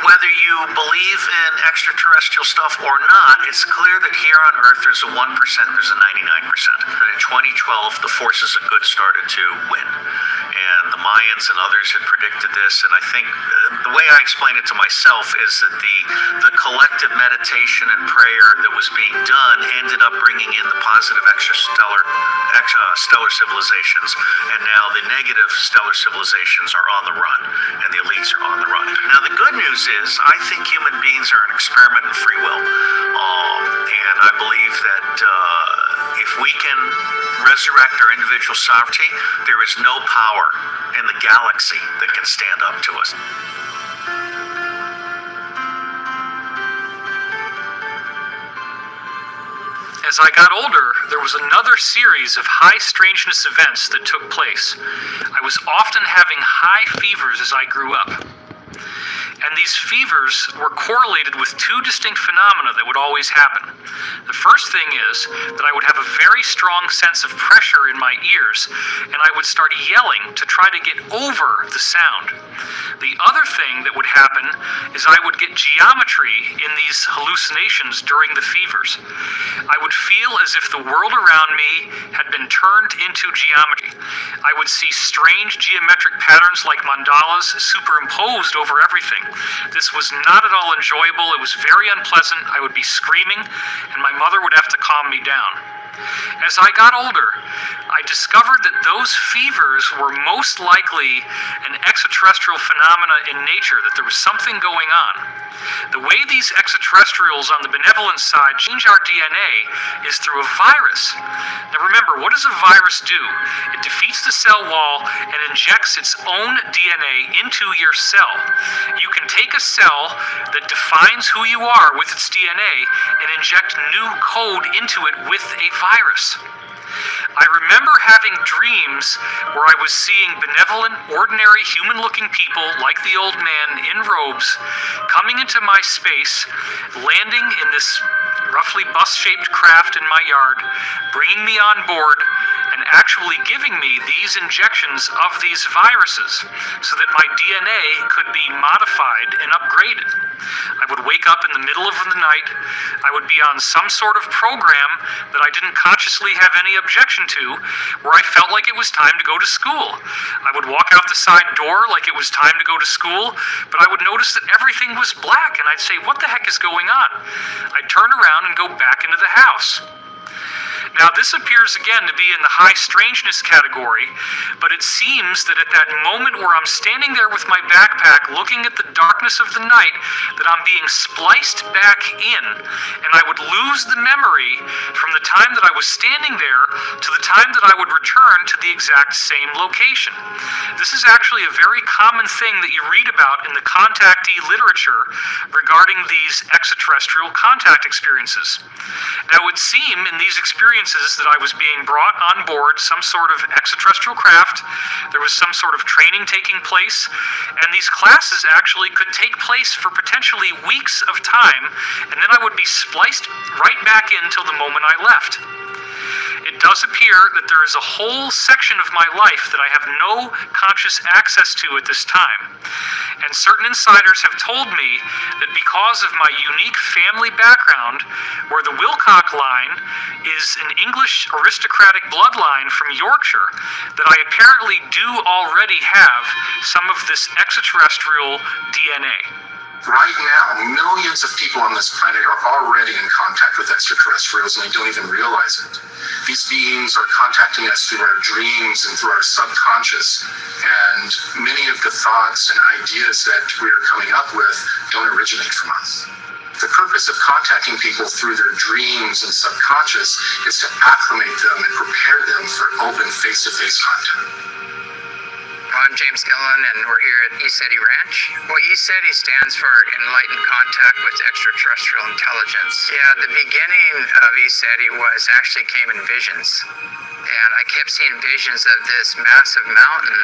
whether you believe in extraterrestrial stuff or not, it's clear that here on Earth there's a 1%, there's a 99%. And in 2012, the forces of good started to win. And the Mayans and others had predicted this, and I think the way I explain it to myself is that the collective meditation and prayer that was being done ended up bringing in the positive stellar civilizations, and now the negative stellar civilizations are on the run, and the elites are on the run. Now the good news is, I think human beings are an experiment in free will, and I believe that if we can resurrect our individual sovereignty, there is no power in the galaxy that can stand up to us. As I got older, there was another series of high strangeness events that took place. I was often having high fevers as I grew up. And these fevers were correlated with two distinct phenomena that would always happen. The first thing is that I would have a very strong sense of pressure in my ears, and I would start yelling to try to get over the sound. The other thing that would happen is I would get geometry in these hallucinations during the fevers. I would feel as if the world around me had been turned into geometry. I would see strange geometric patterns like mandalas superimposed over everything. This was not at all enjoyable. It was very unpleasant. I would be screaming, and my mother would have to calm me down. As I got older, I discovered that those fevers were most likely an extraterrestrial phenomena in nature, that there was something going on. The way these extraterrestrials on the benevolent side change our DNA is through a virus. Now remember, what does a virus do? It defeats the cell wall and injects its own DNA into your cell. You can take a cell that defines who you are with its DNA and inject new code into it with a virus. I remember having dreams where I was seeing benevolent, ordinary, human-looking people, like the old man in robes, coming into my space, landing in this roughly bus-shaped craft in my yard, bringing me on board, and actually giving me these injections of these viruses so that my DNA could be modified and upgraded. I would wake up in the middle of the night. I would be on some sort of program that I didn't consciously have any objection to, where I felt like it was time to go to school. I would walk out the side door like it was time to go to school, but I would notice that everything was black, and I'd say, what the heck is going on? I'd turn around and go back into the house. Now, this appears again to be in the high strangeness category, but it seems that at that moment where I'm standing there with my backpack looking at the darkness of the night, that I'm being spliced back in, and I would lose the memory from the time that I was standing there to the time that I would return to the exact same location. This is actually a very common thing that you read about in the contactee literature regarding these extraterrestrial contact experiences. Now, it would seem in these experiences that I was being brought on board some sort of extraterrestrial craft. There was some sort of training taking place, and these classes actually could take place for potentially weeks of time, and then I would be spliced right back in till the moment I left. It it does appear that there is a whole section of my life that I have no conscious access to at this time. And certain insiders have told me that because of my unique family background, where the Wilcock line is an English aristocratic bloodline from Yorkshire, that I apparently do already have some of this extraterrestrial DNA. Right now, millions of people on this planet are already in contact with extraterrestrials and they don't even realize it. These beings are contacting us through our dreams and through our subconscious, and many of the thoughts and ideas that we're coming up with don't originate from us. The purpose of contacting people through their dreams and subconscious is to acclimate them and prepare them for open face-to-face contact. I'm James Gillen, and we're here at ECETI Ranch. Well, ECETI stands for Enlightened Contact with Extraterrestrial Intelligence. Yeah, the beginning of ECETI came in visions. And I kept seeing visions of this massive mountain.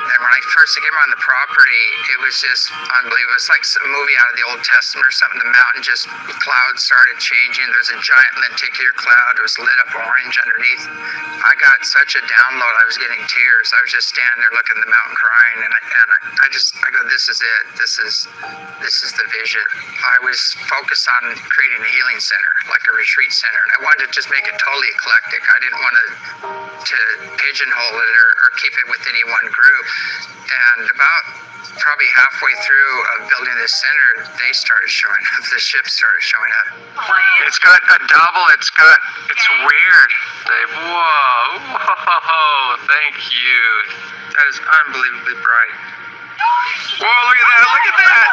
And when I first came on the property, it was just unbelievable. It was like some movie out of the Old Testament or something. The mountain the clouds started changing. There's a giant lenticular cloud. It was lit up orange underneath. I got such a download. I was getting tears. I was just standing there looking at the mountain crying. And I go, this is it. This is the vision. I was focused on creating a healing center, like a retreat center. And I wanted to just make it totally eclectic. I didn't want to pigeonhole it or keep it with any one group. And about probably halfway through of building this center, they started showing up. The ships started showing up. It's got a double. It's weird. Whoa, thank you. That is unbelievably bright. Whoa, look at that. Look at that.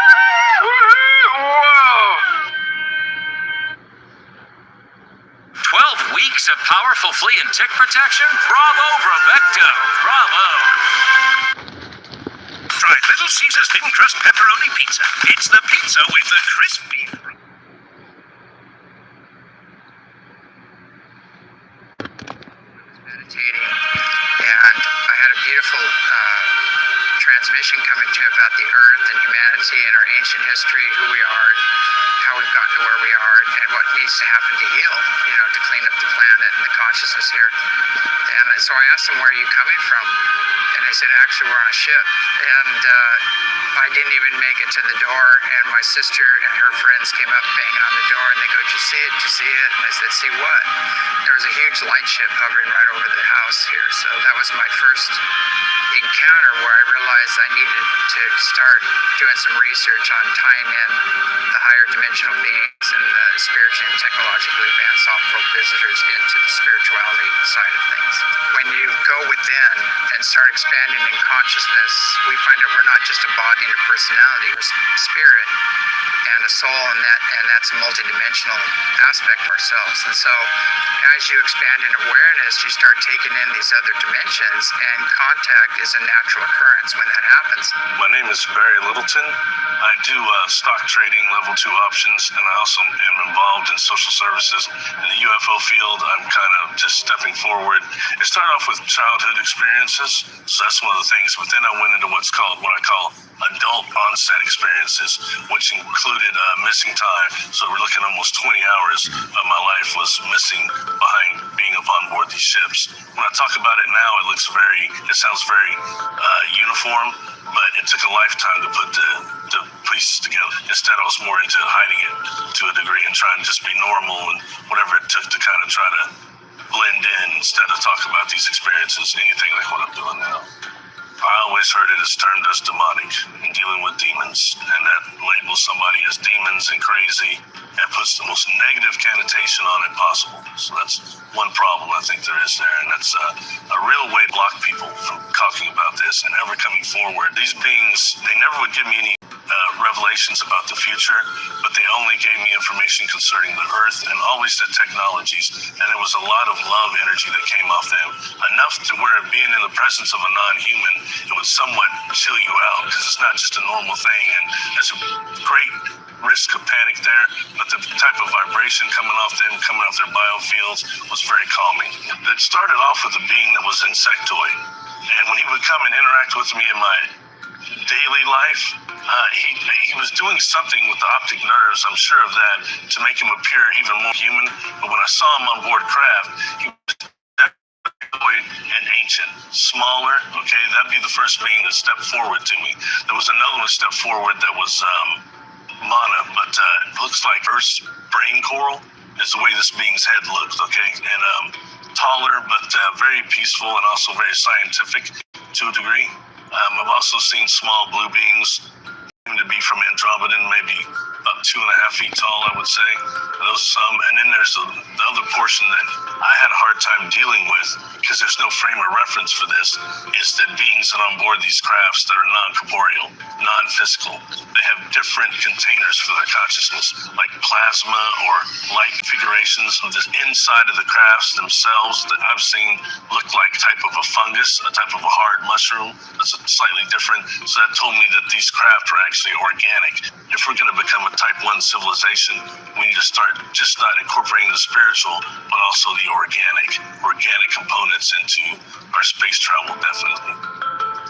Whoa. 12 weeks of powerful flea and tick protection? Bravo, Brevecto! Bravo! Try Little Caesar's Thin Crust Pepperoni Pizza. It's the pizza with the crispy... Meditating, and I had a beautiful transmission coming to me about the earth and humanity and our ancient history, who we are, and how we've gotten to where we are, and what needs to happen to heal, to clean up the planet and the consciousness here. And so I asked them, where are you coming from? And they said, actually, we're on a ship. And I didn't even make it to the door, and my sister and her friends came up banging on the door, and they go, did you see it? Did you see it? And I said, see what? There was a huge light ship hovering right over the house here. So that was my first encounter where I realized I needed to start doing some research on tying in the higher dimensional beings and the spiritually and technologically advanced off-world visitors into the spirituality side of things. When you go within and start expanding in consciousness, we find out we're not just a body and a personality, we're spirit and a soul, and that's a multidimensional aspect of ourselves. And so as you expand in awareness, you start taking in these other dimensions, and contact is a natural occurrence when that happens. My name is Barry Littleton. I do stock trading, level 2 options, and I also am involved in social services. In the UFO field, I'm kind of just stepping forward. It started off with childhood experiences, so that's one of the things, but then I went into what I call adult onset experiences, which included missing time. So we're looking almost 20 hours of my life was missing behind being up on board these ships. When I talk about it now, it sounds very uniform, but it took a lifetime to put the pieces together. Instead, I was more into hiding it to a degree and trying to just be normal and whatever it took to kind of try to blend in instead of talk about these experiences, anything like what I'm doing now. I always heard it as termed as demonic in dealing with demons, and that labels somebody as demons and crazy and puts the most negative connotation on it possible. So that's one problem I think there is there, and that's a real way to block people from talking about this and ever coming forward. These beings, they never would give me any revelations about the future, but they only gave me information concerning the earth and always the technologies, and there was a lot of love energy that came off them, enough to where being in the presence of a non-human, it would somewhat chill you out, because it's not just a normal thing, and there's a great risk of panic there, but the type of vibration coming off their biofields was very calming. It started off with a being that was insectoid, and when he would come and interact with me in my daily life, he was doing something with the optic nerves, I'm sure of that, to make him appear even more human. But when I saw him on board craft, he was civilization. Smaller, okay, that'd be the first being to step forward to me. There was another one step forward that was Mana, but it looks like Earth's brain coral is the way this being's head looked, okay? And taller, but very peaceful and also very scientific to a degree. I've also seen small blue beings, seem to be from Andromedan, maybe about 2.5 feet tall, I would say. Those some, and then there's the other portion that I had a hard time dealing with, because there's no frame of reference for this, is that beings that on board these crafts that are non-corporeal, non-physical, they have different containers for their consciousness, like plasma or light configurations of the inside of the crafts themselves that I've seen look like type of a fungus, a type of a hard mushroom that's slightly different. So that told me that these craft are actually organic. If we're going to become a type 1 civilization, we need to start just not incorporating the spiritual, but also the organic components into our space travel, definitely.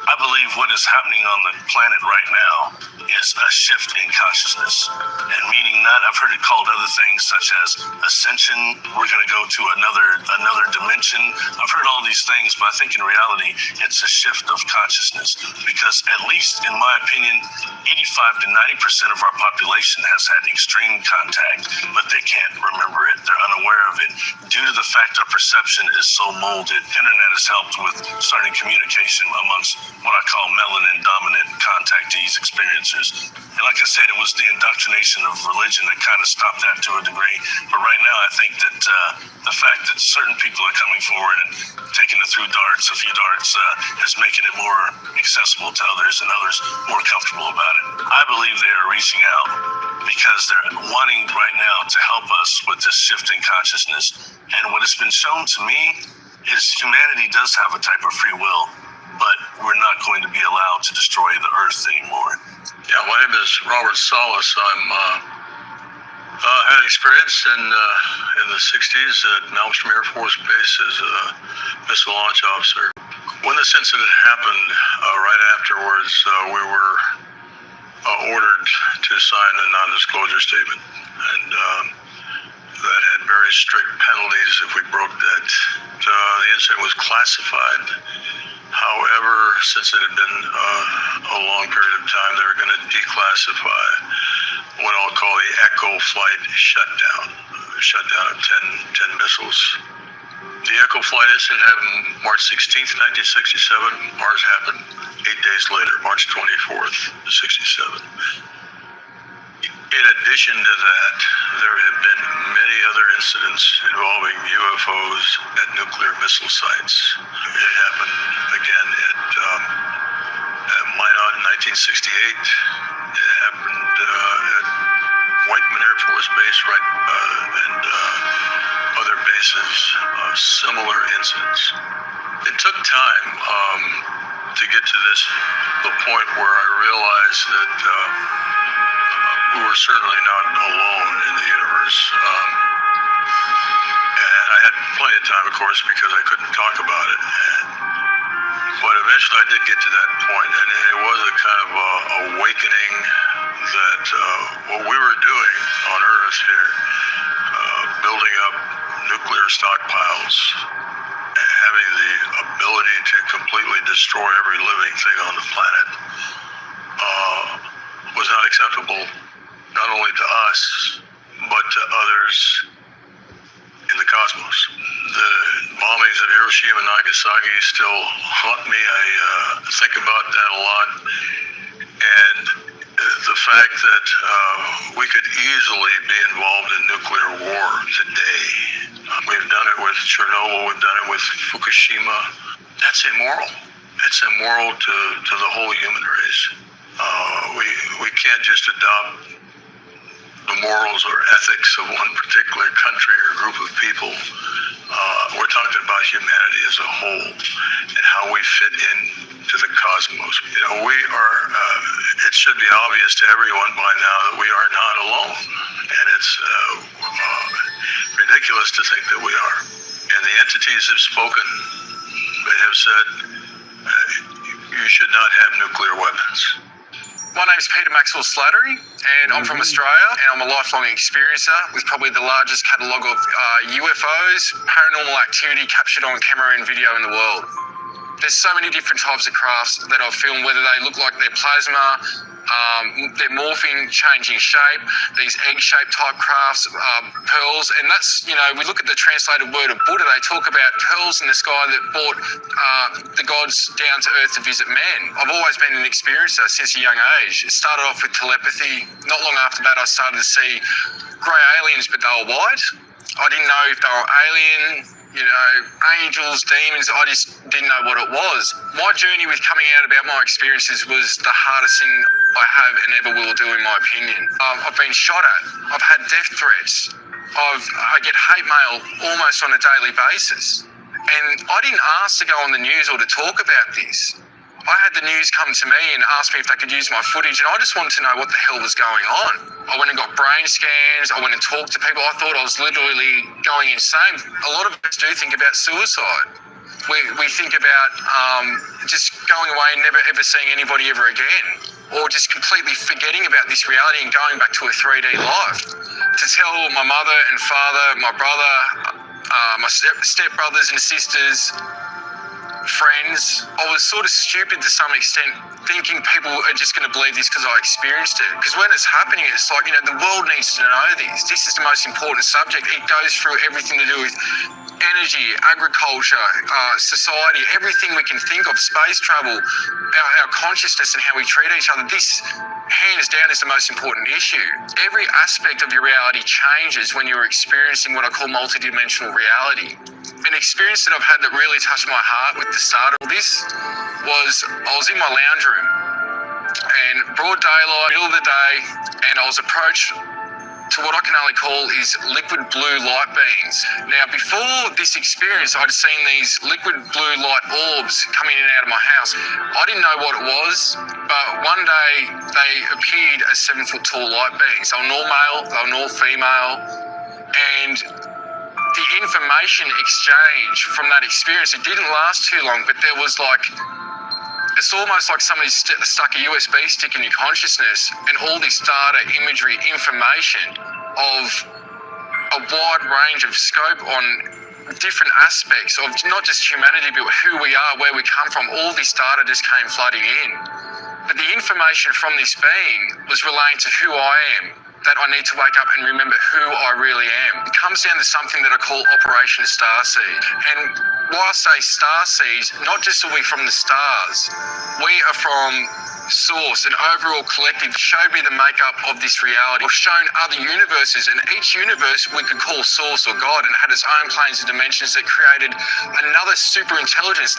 I believe what is happening on the planet right now is a shift in consciousness, and meaning that I've heard it called other things such as ascension. We're going to go to another dimension. I've heard all these things, but I think in reality it's a shift of consciousness, because at least in my opinion, 85 to 90% of our population has had extreme contact, but they can't remember it. They're unaware of it due to the fact our perception is so molded. Internet has helped with starting communication amongst what I call melanin-dominant contactees, experiencers. And like I said, it was the indoctrination of religion that kind of stopped that to a degree. But right now, I think that the fact that certain people are coming forward and taking it through darts, a few darts, is making it more accessible to others and others more comfortable about it. I believe they are reaching out because they're wanting right now to help us with this shift in consciousness. And what has been shown to me is humanity does have a type of free will, but we're not going to be allowed to destroy the Earth anymore. Yeah, my name is Robert Salas. I had experience in the 60s at Malmstrom Air Force Base as a missile launch officer. When this incident happened, right afterwards, we were ordered to sign a non-disclosure statement, and that had very strict penalties if we broke that. The incident was classified. However, since it had been a long period of time, they were going to declassify what I'll call the Echo flight shutdown of 10 missiles. The Echo flight incident happened March 16th, 1967. Ours happened 8 days later, March 24th, 67. In addition to that, there have been many other incidents involving UFOs at nuclear missile sites. It happened again at Minot in 1968. It happened at Whiteman Air Force Base, and other bases, similar incidents. It took time to get to the point where I realized that we were certainly not alone in the universe. And I had plenty of time, of course, because I couldn't talk about it. But eventually I did get to that point, and it was a kind of awakening that what we were doing on Earth here, building up nuclear stockpiles, having the ability to completely destroy every living thing on the planet, was not acceptable, not only to us, but to others in the cosmos. The bombings of Hiroshima and Nagasaki still haunt me. I think about that a lot. And the fact that we could easily be involved in nuclear war today. We've done it with Chernobyl, we've done it with Fukushima. That's immoral. It's immoral to the whole human race. We can't just adopt the morals or ethics of one particular country or group of people. We're talking about humanity as a whole and how we fit into the cosmos. You know, we are, it should be obvious to everyone by now that we are not alone. And it's ridiculous to think that we are. And the entities have spoken. They have said, you should not have nuclear weapons. My name's Peter Maxwell Slattery, and I'm from Australia, and I'm a lifelong experiencer with probably the largest catalogue of UFOs, paranormal activity captured on camera and video in the world. There's so many different types of crafts that I've filmed, whether they look like they're plasma, they're morphing, changing shape, these egg-shaped type crafts, pearls, and that's, we look at the translated word of Buddha, they talk about pearls in the sky that brought the gods down to earth to visit men. I've always been an experiencer since a young age. It started off with telepathy. Not long after that, I started to see grey aliens, but they were white. I didn't know if they were alien, angels, demons. I just didn't know what it was. My journey with coming out about my experiences was the hardest thing I have and ever will do, in my opinion. I've been shot at. I've had death threats. I get hate mail almost on a daily basis. And I didn't ask to go on the news or to talk about this. I had the news come to me and ask me if they could use my footage, and I just wanted to know what the hell was going on. I went and got brain scans. I went and talked to people. I thought I was literally going insane. A lot of us do think about suicide. We think about just going away and never ever seeing anybody ever again, or just completely forgetting about this reality and going back to a 3D life. To tell my mother and father, my brother, my step-brothers and sisters, friends, I was sort of stupid to some extent, thinking people are just going to believe this because I experienced it. Because when it's happening, it's like, the world needs to know this. This is the most important subject. It goes through everything to do with energy, agriculture, society, everything we can think of, space travel, our consciousness and how we treat each other. This, hands down, is the most important issue. Every aspect of your reality changes when you're experiencing what I call multidimensional reality. An experience that I've had that really touched my heart with the start of this was I was in my lounge room and broad daylight, middle of the day, and I was approached to what I can only call is liquid blue light beings. Now, before this experience, I'd seen these liquid blue light orbs coming in and out of my house. I didn't know what it was, but one day they appeared as 7-foot tall light beings. They were all male, they were all female, and the information exchange from that experience, it didn't last too long, but there was it's almost like somebody stuck a USB stick in your consciousness, and all this data, imagery, information of a wide range of scope on different aspects of not just humanity, but who we are, where we come from. All this data just came flooding in. But the information from this being was relating to who I am, that I need to wake up and remember who I really am. It comes down to something that I call Operation Starseed. And why I say starseeds, not just are we from the stars, we are from Source, an overall collective. Showed me the makeup of this reality. I've shown other universes, and each universe we could call Source or God, and had its own planes and dimensions that created another super intelligence.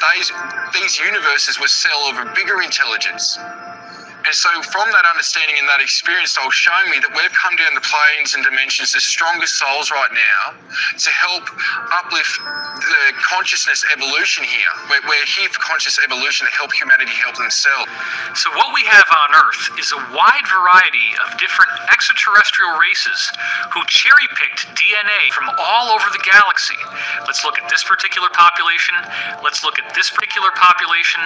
These universes were cell of a bigger intelligence. And so from that understanding and that experience, they were showing me that we've come down the planes and dimensions as strongest souls right now to help uplift the consciousness evolution here. We're here for conscious evolution to help humanity help themselves. So what we have on Earth is a wide variety of different extraterrestrial races who cherry-picked DNA from all over the galaxy. Let's look at this particular population. Let's look at this particular population.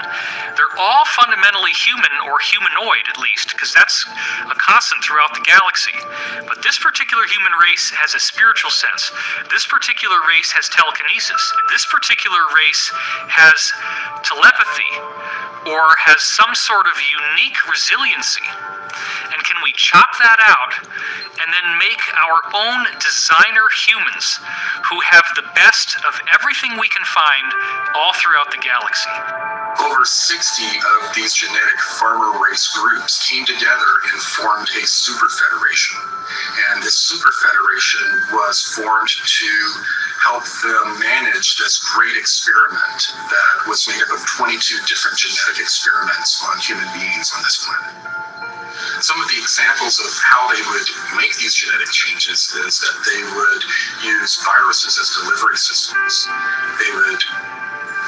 They're all fundamentally human or humanoid, at least, because that's a constant throughout the galaxy. But this particular human race has a spiritual sense. This particular race has telekinesis. This particular race has telepathy, or has some sort of unique resiliency. And can we chop that out and then make our own designer humans who have the best of everything we can find all throughout the galaxy? Over 60 of these genetic farmer race groups came together and formed a super federation. And this super federation was formed to help them manage this great experiment that was made up of 22 different genetic experiments on human beings on this planet. Some of the examples of how they would make these genetic changes is that they would use viruses as delivery systems. They would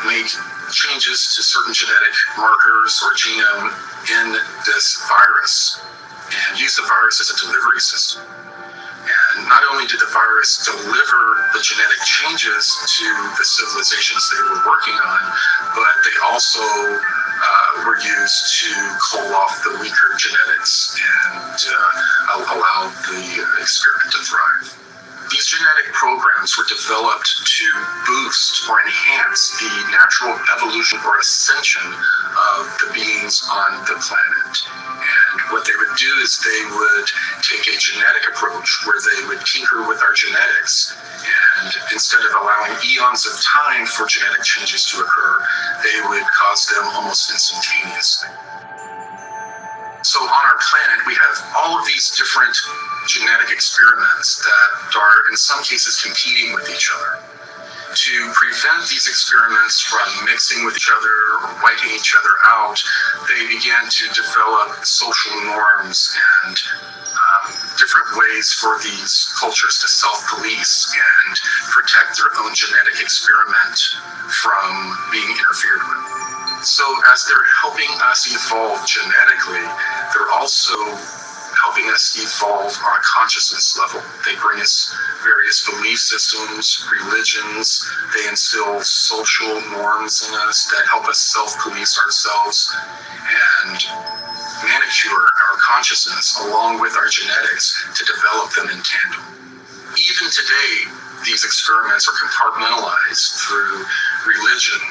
make changes to certain genetic markers or genome in this virus and use the virus as a delivery system. And not only did the virus deliver the genetic changes to the civilizations they were working on, but they also were used to cull off the weaker genetics and allow the experiment to thrive. These genetic programs were developed to boost or enhance the natural natural evolution or ascension of the beings on the planet. And what they would do is they would take a genetic approach where they would tinker with our genetics, and instead of allowing eons of time for genetic changes to occur, they would cause them almost instantaneously. So on our planet, we have all of these different genetic experiments that are in some cases competing with each other. To prevent these experiments from mixing with each other or wiping each other out, they began to develop social norms and different ways for these cultures to self-police and protect their own genetic experiment from being interfered with. So as they're helping us evolve genetically, they're also helping us evolve on a consciousness level. They bring us various belief systems, religions. They instill social norms in us that help us self-police ourselves and manicure our consciousness along with our genetics to develop them in tandem. Even today, these experiments are compartmentalized through religion,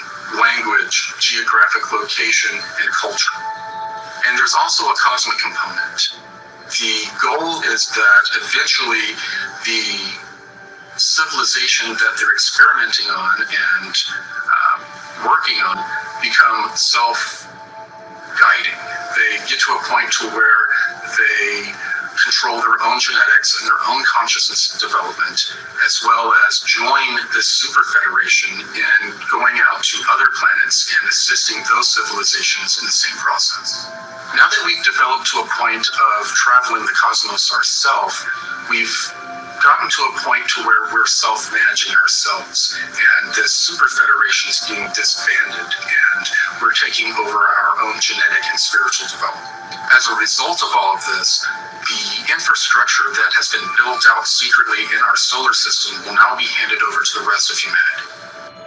language, geographic location, and culture. And there's also a cosmic component. The goal is that eventually the civilization that they're experimenting on and working on become self-guiding. They get to a point to where they control their own genetics and their own consciousness development, as well as join this super federation in going out to other planets and assisting those civilizations in the same process. Now that we've developed to a point of traveling the cosmos ourselves, we've gotten to a point to where we're self-managing ourselves, and this super federation is being disbanded, and we're taking over our own genetic and spiritual development. As a result of all of this, the infrastructure that has been built out secretly in our solar system will now be handed over to the rest of humanity.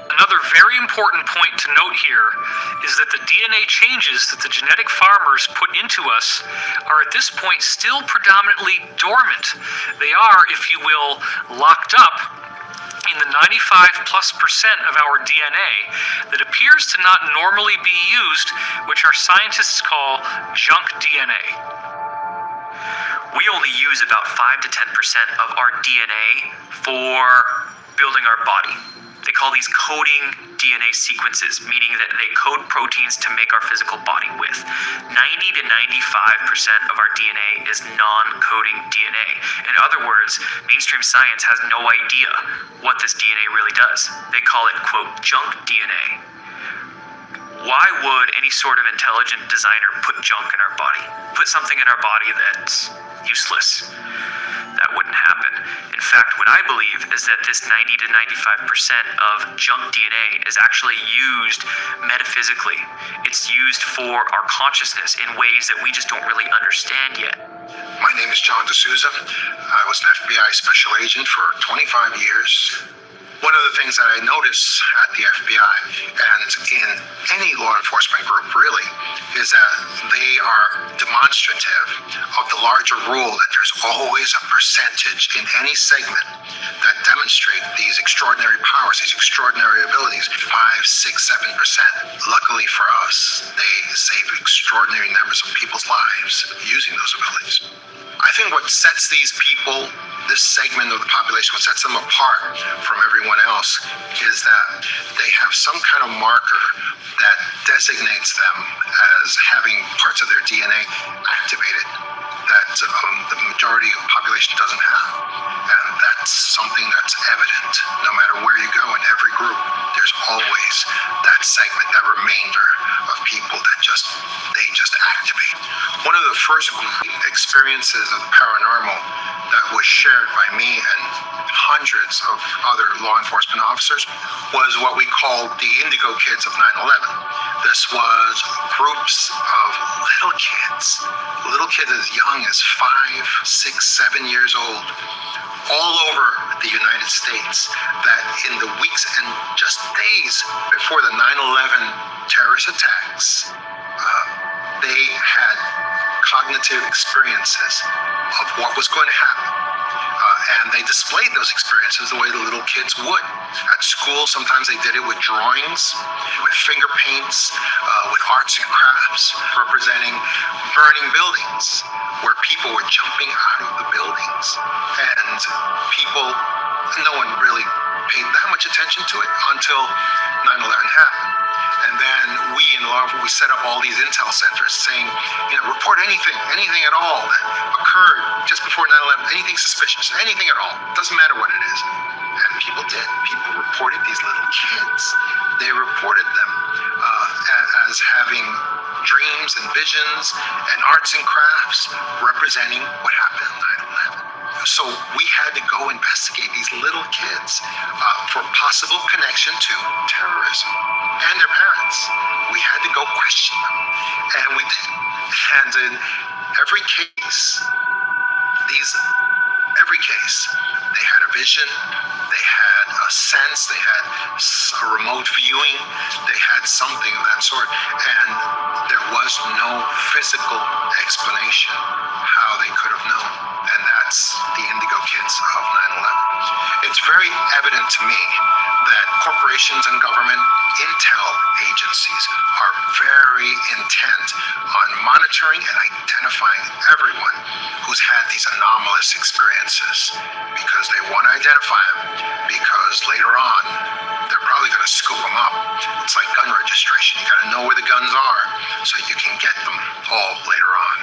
Another very important point to note here is that the DNA changes that the genetic farmers put into us are at this point still predominantly dormant. They are, if you will, locked up in the 95+% of our DNA that appears to not normally be used, which our scientists call junk DNA. We only use about 5 to 10% of our DNA for building our body. They call these coding DNA sequences, meaning that they code proteins to make our physical body with. 90 to 95% of our DNA is non-coding DNA. In other words, mainstream science has no idea what this DNA really does. They call it, quote, junk DNA. Why would any sort of intelligent designer put junk in our body? Put something in our body that's useless? That wouldn't happen. In fact, what I believe is that this 90 to 95% of junk DNA is actually used metaphysically. It's used for our consciousness in ways that we just don't really understand yet. My name is John D'Souza. I was an FBI special agent for 25 years. One of the things that I notice at the FBI and in any law enforcement group really is that they are demonstrative of the larger rule that there's always a percentage in any segment that demonstrate these extraordinary powers, these extraordinary abilities, 5, 6, 7%. Luckily for us, they save extraordinary numbers of people's lives using those abilities. I think what sets these people, this segment of the population, what sets them apart from everyone else is that they have some kind of marker that designates them as having parts of their DNA activated that the majority of the population doesn't have. And that's something that's evident no matter where you go in every group. There's always that segment, that remainder of people that they just activate. One of the first experiences of the paranormal that was shared by me and hundreds of other law enforcement officers was what we called the Indigo Kids of 9/11. This was groups of little kids as young as 5, 6, 7 years old, all over the United States, that in the weeks and just days before the 9/11 terrorist attacks, they had cognitive experiences of what was going to happen. And they displayed those experiences the way the little kids would. At school, sometimes they did it with drawings, with finger paints, with arts and crafts, representing burning buildings, where people were jumping out of the buildings. And no one really paid that much attention to it until 9/11 happened. And then we in law enforcement, we set up all these intel centers saying, report anything at all that occurred just before 9/11, anything suspicious, anything at all, doesn't matter what it is. And people did. People reported these little kids. They reported them as having dreams and visions and arts and crafts representing what happened on 9/11. So we had to go investigate these little kids for possible connection to terrorism and their parents. We had to go question them, and we did. And in every case, they had a vision, they had a sense, they had a remote viewing, they had something of that sort, and there was no physical explanation how they could have known. And that's the Indigo Kids of 9/11. It's very evident to me that corporations and government intel agencies are very intent on monitoring and identifying everyone who's had these anomalous experiences, because they want to identify them, because later on they're probably going to scoop them up. It's like gun registration. You got to know where the guns are so you can get them all later on.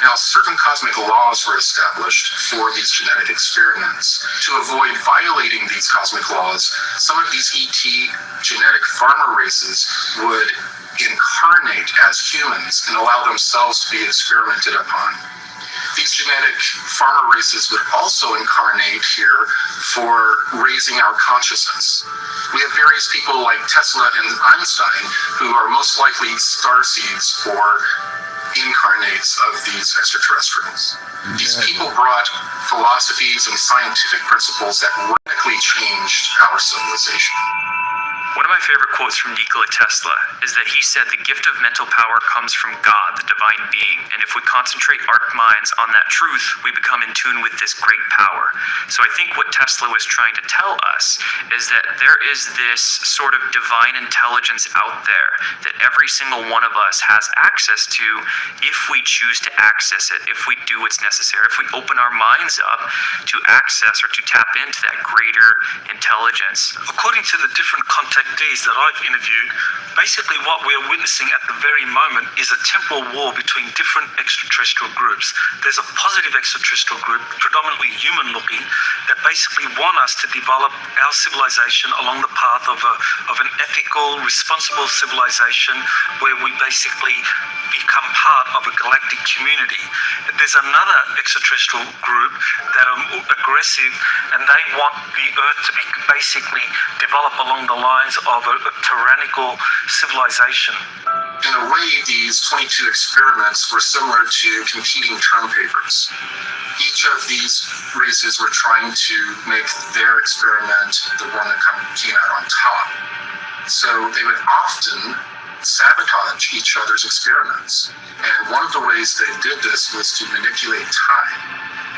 Now, certain cosmic laws were established for these genetic experiments. To avoid violating these cosmic laws, some of these ET genetic farmer races would incarnate as humans and allow themselves to be experimented upon. These genetic farmer races would also incarnate here for raising our consciousness. We have various people like Tesla and Einstein who are most likely starseeds or incarnates of these extraterrestrials. These people brought philosophies and scientific principles that radically changed our civilization. One of my favorite quotes from Nikola Tesla is that he said the gift of mental power comes from God, the divine being, and if we concentrate our minds on that truth, we become in tune with this great power. So I think what Tesla was trying to tell us is that there is this sort of divine intelligence out there that every single one of us has access to if we choose to access it, if we do what's necessary, if we open our minds up to access or to tap into that greater intelligence. According to the different contactees that I've interviewed, basically what we're witnessing at the very moment is a temporal war between different extraterrestrial groups. There's a positive extraterrestrial group, predominantly human looking, that basically want us to develop our civilization along the path of an ethical, responsible civilization where we basically become part of a galactic community. There's another extraterrestrial group that are aggressive, and they want the Earth to be basically develop along the lines of a tyrannical civilization. In a way, these 22 experiments were similar to competing term papers. Each of these races were trying to make their experiment the one that came out on top. So they would often sabotage each other's experiments. And one of the ways they did this was to manipulate time.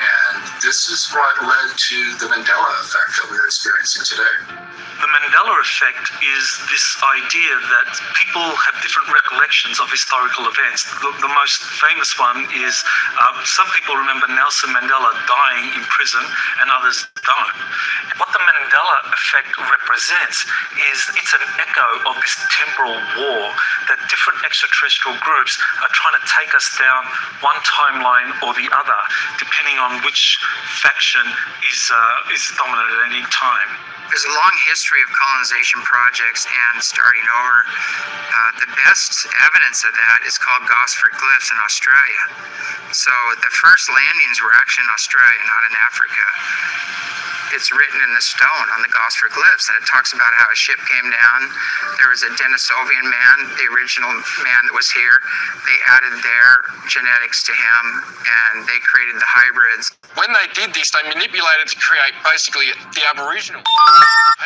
And this is what led to the Mandela effect that we're experiencing today. The Mandela effect is this idea that people have different recollections of historical events. The most famous one is some people remember Nelson Mandela dying in prison and others don't. What the Mandela effect represents is it's an echo of this temporal war that different extraterrestrial groups are trying to take us down one timeline or the other, depending on which faction is dominant at any time. There's a long history of colonization projects and starting over. The best evidence of that is called Gosford Glyphs in Australia. So the first landings were actually in Australia, not in Africa. It's written in the stone on the Gosford Glyphs, and it talks about how a ship came down. There was a Denisovian man, the original man that was here. They added their genetics to him, and they created the hybrids. When they did this, they manipulated to create basically the Aboriginal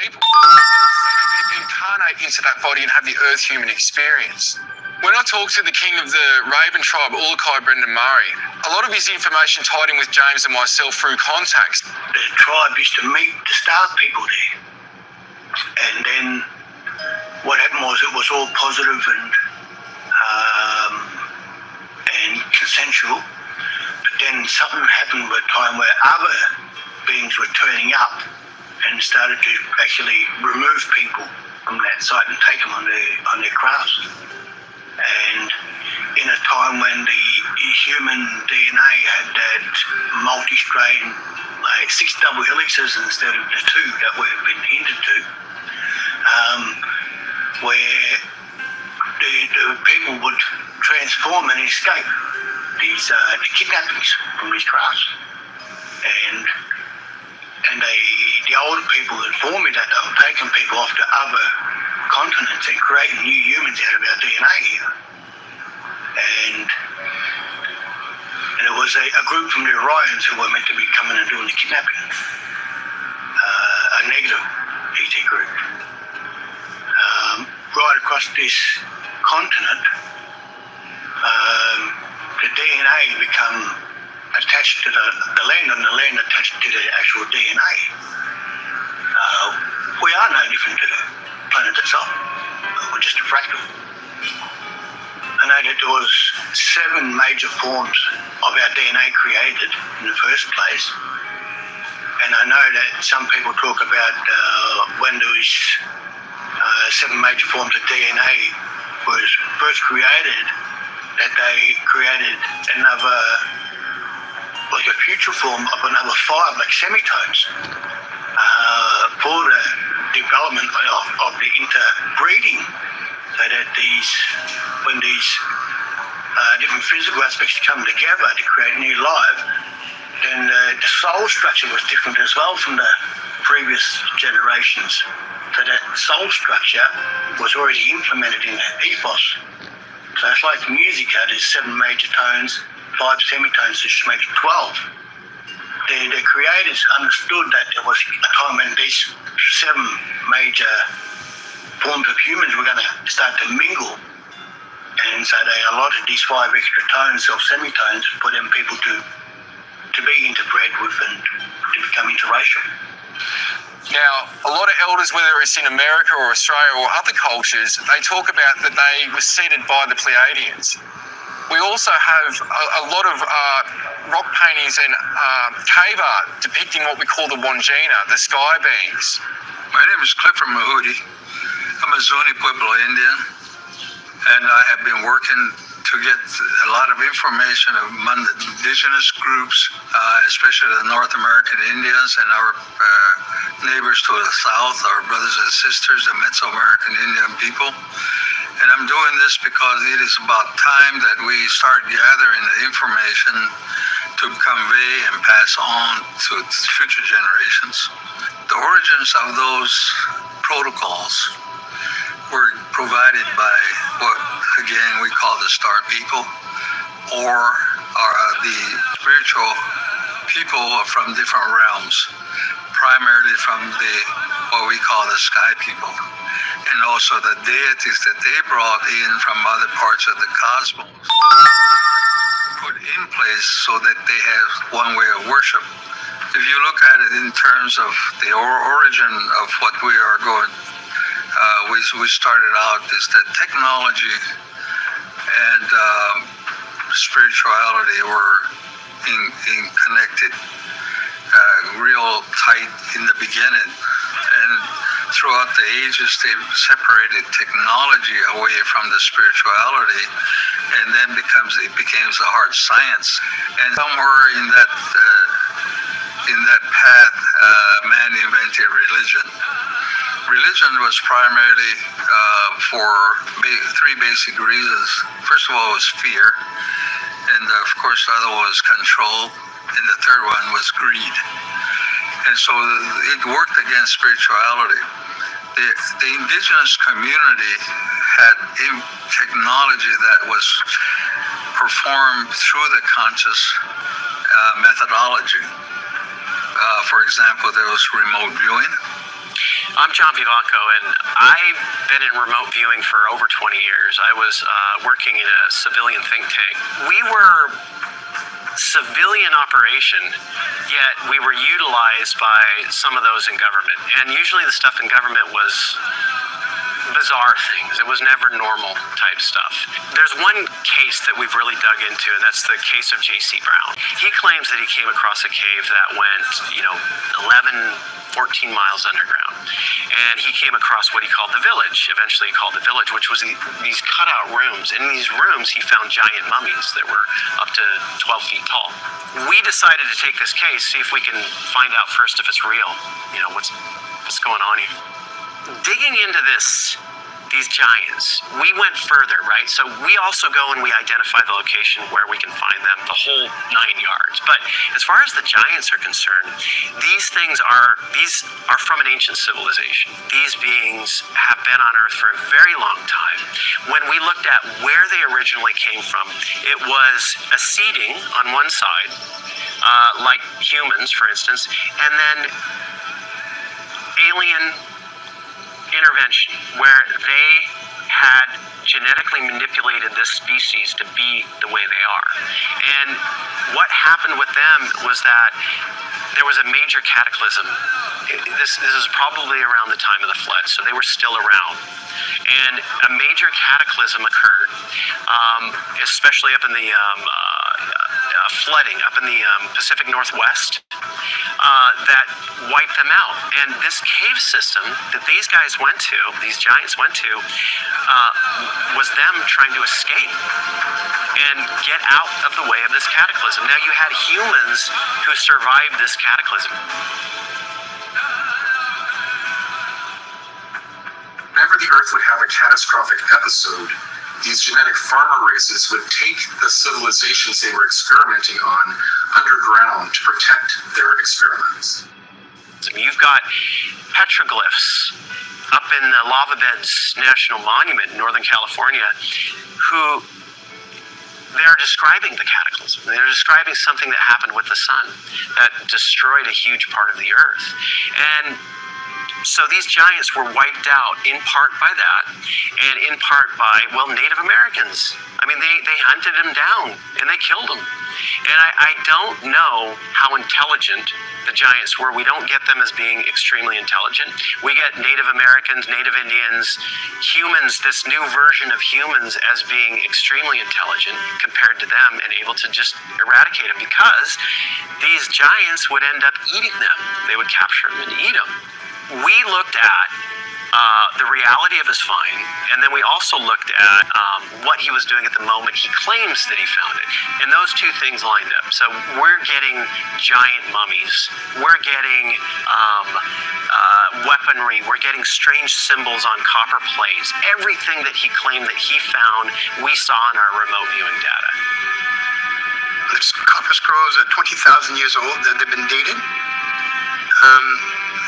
people so they could incarnate into that body and have the Earth human experience. When I talked to the king of the Raven tribe, Ulukai Brendan Murray, a lot of his information tied in with James and myself through contacts. The tribe used to meet to start people there. And then what happened was it was all positive and consensual. But then something happened at a time where other beings were turning up and started to actually remove people from that site and take them on their crafts. And in a time when the human DNA had that multi-strain, like 6 double helixes instead of the 2 that we've been hinted to, where the people would transform and escape the kidnappings from these crafts. And the older people informed me that they were taking people off to other continents and creating new humans out of our DNA here. And it was a group from the Orions who were meant to be coming and doing the kidnapping. A negative ET group. Right across this continent, the DNA become attached to the land, and the land attached to the actual DNA. We are no different to the planet itself. We're just a fractal. I know that there was 7 major forms of our DNA created in the first place. And I know that some people talk about when those 7 major forms of DNA was first created, that they created another, like a future form of another 5, like semitones, for the development of the interbreeding, so that when these different physical aspects come together to create new life, then the soul structure was different as well from the previous generations. So that soul structure was already implemented in the ethos. So it's like music, there's 7 major tones, 5 semitones, which makes 12. The creators understood that there was a time when these 7 major forms of humans were going to start to mingle. And so they allotted these 5 extra tones or semitones for them people to be interbred with and to become interracial. Now, a lot of elders, whether it's in America or Australia or other cultures, they talk about that they were seeded by the Pleiadians. We also have a lot of rock paintings and cave art depicting what we call the Wandjina, the sky beings. My name is Clifford Mahudi. I'm a Zuni Pueblo Indian, and I have been working to get a lot of information among the indigenous groups, especially the North American Indians and our neighbors to the south, our brothers and sisters, the Mesoamerican Indian people. And I'm doing this because it is about time that we start gathering the information to convey and pass on to future generations. The origins of those protocols were provided by what, again, we call the star people, or the spiritual people from different realms, primarily from what we call the sky people, and also the deities that they brought in from other parts of the cosmos, put in place so that they have one way of worship. If you look at it in terms of the origin of what we are going, we started out is that technology and spirituality were in connected real tight in the beginning, and throughout the ages they separated technology away from the spirituality, and then it became the hard science. And somewhere in that path, man invented religion. Religion was primarily for 3 basic reasons. First of all, was fear, and of course the other one was control, and the third one was greed. And so it worked against spirituality. The indigenous community had technology that was performed through the conscious methodology. For example, there was remote viewing. I'm John Vivanco, and I've been in remote viewing for over 20 years. I was working in a civilian think tank. We were civilian operation, yet we were utilized by some of those in government. And usually the stuff in government was bizarre things. It was never normal type stuff. There's one case that we've really dug into, and that's the case of J.C. Brown. He claims that he came across a cave that went, 14 miles underground. And he came across what he called the village, eventually called the village, which was these cutout rooms. In these rooms, he found giant mummies that were up to 12 feet tall. We decided to take this case, see if we can find out first if it's real. What's going on here. Digging into these giants, we went further, right? So we also go and we identify the location where we can find them, the whole 9 yards. But as far as the giants are concerned, these are from an ancient civilization. These beings have been on Earth for a very long time. When we looked at where they originally came from, it was a seeding on one side, like humans, for instance, and then alien intervention, where they had genetically manipulated this species to be the way they are. And what happened with them was that there was a major cataclysm. This is probably around the time of the flood, so they were still around. And a major cataclysm occurred, especially up in the flooding up in the Pacific Northwest, that wiped them out. And this cave system that these guys went to, these giants went to, was them trying to escape and get out of the way of this cataclysm. Now you had humans who survived this cataclysm. Whenever the Earth would have a catastrophic episode, these genetic farmer races would take the civilizations they were experimenting on underground to protect their experiments. You've got petroglyphs up in the Lava Beds National Monument in Northern California who they're describing the cataclysm. They're describing something that happened with the sun that destroyed a huge part of the Earth. And so these giants were wiped out in part by that and in part by, Native Americans. I mean, they hunted them down and they killed them. And I don't know how intelligent the giants were. We don't get them as being extremely intelligent. We get Native Americans, Native Indians, humans, this new version of humans as being extremely intelligent compared to them and able to just eradicate them because these giants would end up eating them. They would capture them and eat them. We looked at the reality of his find, and then we also looked at what he was doing at the moment he claims that he found it. And those two things lined up. So we're getting giant mummies. We're getting weaponry. We're getting strange symbols on copper plates. Everything that he claimed that he found, we saw in our remote viewing data. There's copper scrolls at 20,000 years old that have been dated.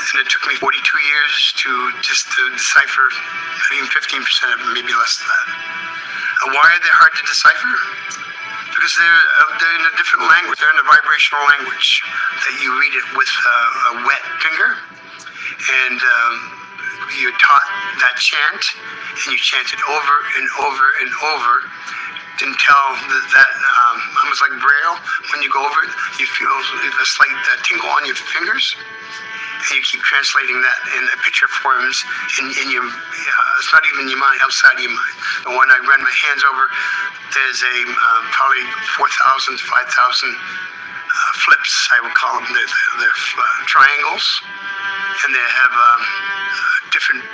And it took me 42 years to decipher, I think 15% of it, maybe less than that. Why are they hard to decipher? Because they're in a different language. They're in a vibrational language that you read it with a wet finger, and you're taught that chant, and you chant it over and over and over until that almost like Braille. When you go over it, you feel a slight tingle on your fingers. And you keep translating that in picture forms in your, it's not even in your mind, outside of your mind. But when I run my hands over, there's probably 4,000 to 5,000 flips, I would call them. They're triangles, and they have different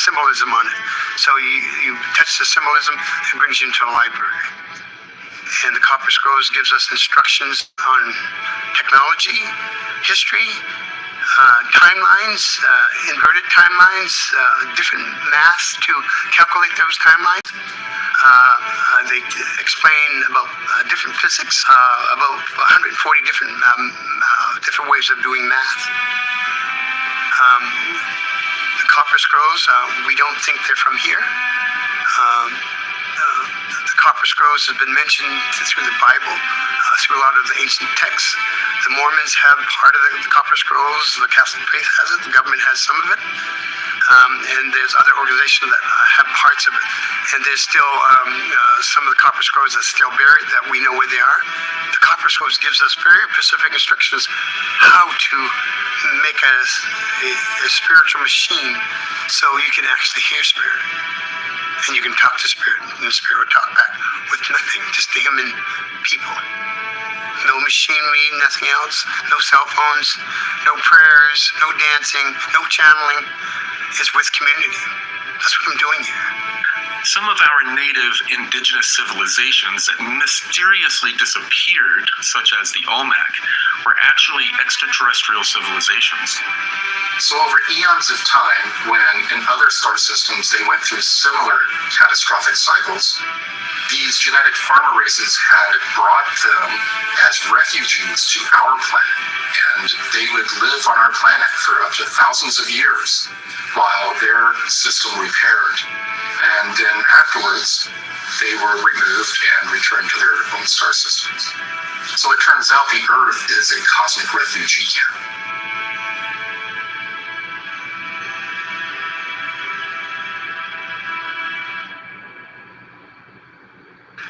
symbolism on it. So you touch the symbolism, it brings you into a library. And the Copper Scrolls gives us instructions on technology, history, timelines, inverted timelines, different maths to calculate those timelines. They explain about different physics, about 140 different ways of doing math. The Copper Scrolls, we don't think they're from here. The copper scrolls has been mentioned through the Bible, through a lot of the ancient texts. The Mormons have part of the copper scrolls. The Catholic faith has it. The government has some of it. And there's other organizations that have parts of it. And there's still some of the copper scrolls that's still buried that we know where they are. The copper scrolls gives us very specific instructions how to make a spiritual machine so you can actually hear spirit. And you can talk to spirit, and the spirit will talk back with nothing, just the human people. No machinery, nothing else, no cell phones, no prayers, no dancing, no channeling. It's with community. That's what I'm doing here. Some of our native indigenous civilizations that mysteriously disappeared, such as the Olmec, were actually extraterrestrial civilizations. So over eons of time, when in other star systems they went through similar catastrophic cycles, these genetic farmer races had brought them as refugees to our planet, and they would live on our planet for up to thousands of years while their system repaired. And then afterwards, they were removed and returned to their own star systems. So it turns out the Earth is a cosmic refugee camp.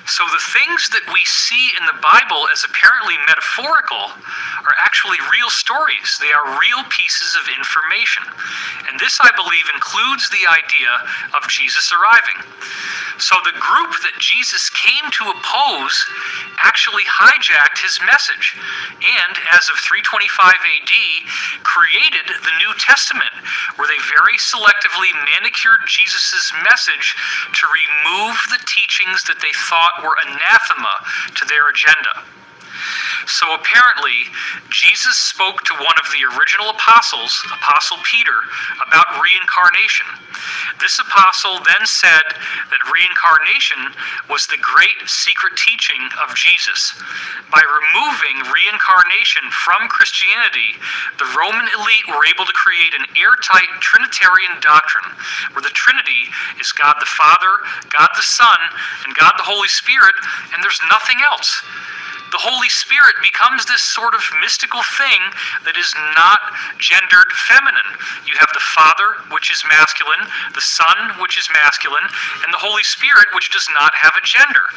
So the things that we see in the Bible as apparently metaphorical are actually real stories. They are real pieces of information. And this, I believe, includes the idea of Jesus arriving. So the group that Jesus came to oppose actually hijacked his message, and as of 325 AD, created the New Testament, where they very selectively manicured Jesus' message to remove the teachings that they thought were anathema to their agenda. So apparently, Jesus spoke to one of the original apostles, Apostle Peter, about reincarnation. This apostle then said that reincarnation was the great secret teaching of Jesus. By removing reincarnation from Christianity, the Roman elite were able to create an airtight Trinitarian doctrine, where the Trinity is God the Father, God the Son, and God the Holy Spirit, and there's nothing else. The Holy Spirit becomes this sort of mystical thing that is not gendered feminine. You have the Father, which is masculine, the Son, which is masculine, and the Holy Spirit, which does not have a gender.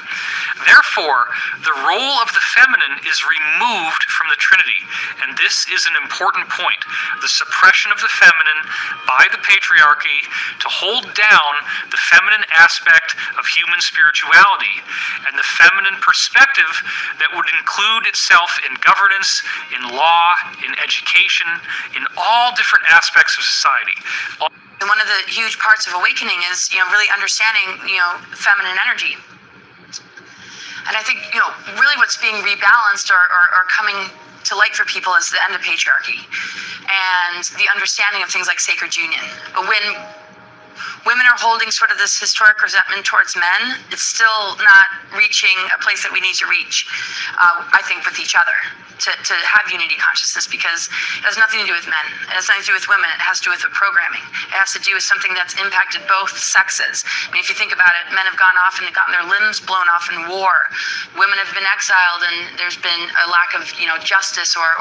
Therefore, the role of the feminine is removed from the Trinity, and this is an important point. The suppression of the feminine by the patriarchy to hold down the feminine aspect of human spirituality, and the feminine perspective that would include itself in governance, in law, in education, in all different aspects of society. And one of the huge parts of awakening is, really understanding, feminine energy. And I think, really what's being rebalanced or coming to light for people is the end of patriarchy and the understanding of things like sacred union. But when women are holding sort of this historic resentment towards men, it's still not reaching a place that we need to reach, I think, with each other, to have unity consciousness, because it has nothing to do with men. It has nothing to do with women. It has to do with the programming. It has to do with something that's impacted both sexes. I mean, if you think about it, men have gone off and gotten their limbs blown off in war. Women have been exiled, and there's been a lack of, justice or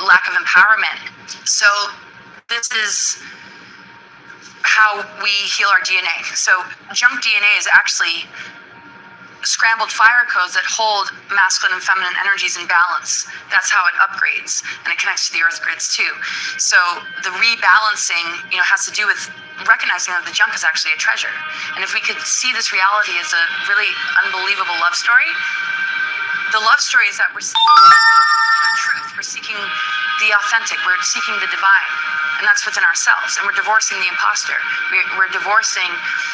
lack of empowerment. So this is how we heal our DNA. So junk DNA is actually scrambled fire codes that hold masculine and feminine energies in balance. That's how it upgrades, and it connects to the earth grids too. So the rebalancing, has to do with recognizing that the junk is actually a treasure. And if we could see this reality as a really unbelievable love story, the love story is that we're seeking truth, we're seeking the authentic, we're seeking the divine. And that's within ourselves. And we're divorcing the imposter. We're divorcing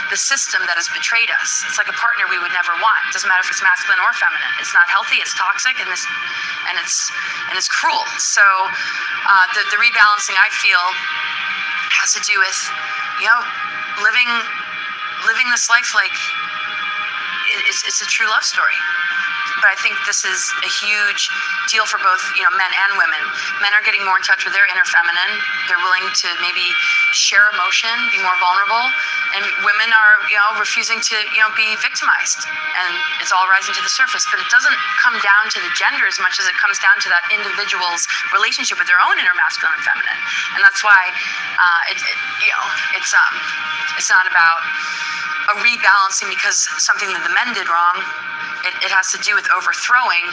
the system that has betrayed us. It's like a partner we would never want. It doesn't matter if it's masculine or feminine. It's not healthy, it's toxic, and it's cruel. So the rebalancing, I feel, has to do with, living this life like it's a true love story. But I think this is a huge deal for both, men and women. Men are getting more in touch with their inner feminine. They're willing to maybe share emotion, be more vulnerable. and women are, refusing to, be victimized, and it's all rising to the surface. But it doesn't come down to the gender as much as it comes down to that individual's relationship with their own inner masculine and feminine, and that's why it's not about a rebalancing because something that the men did wrong. It has to do with overthrowing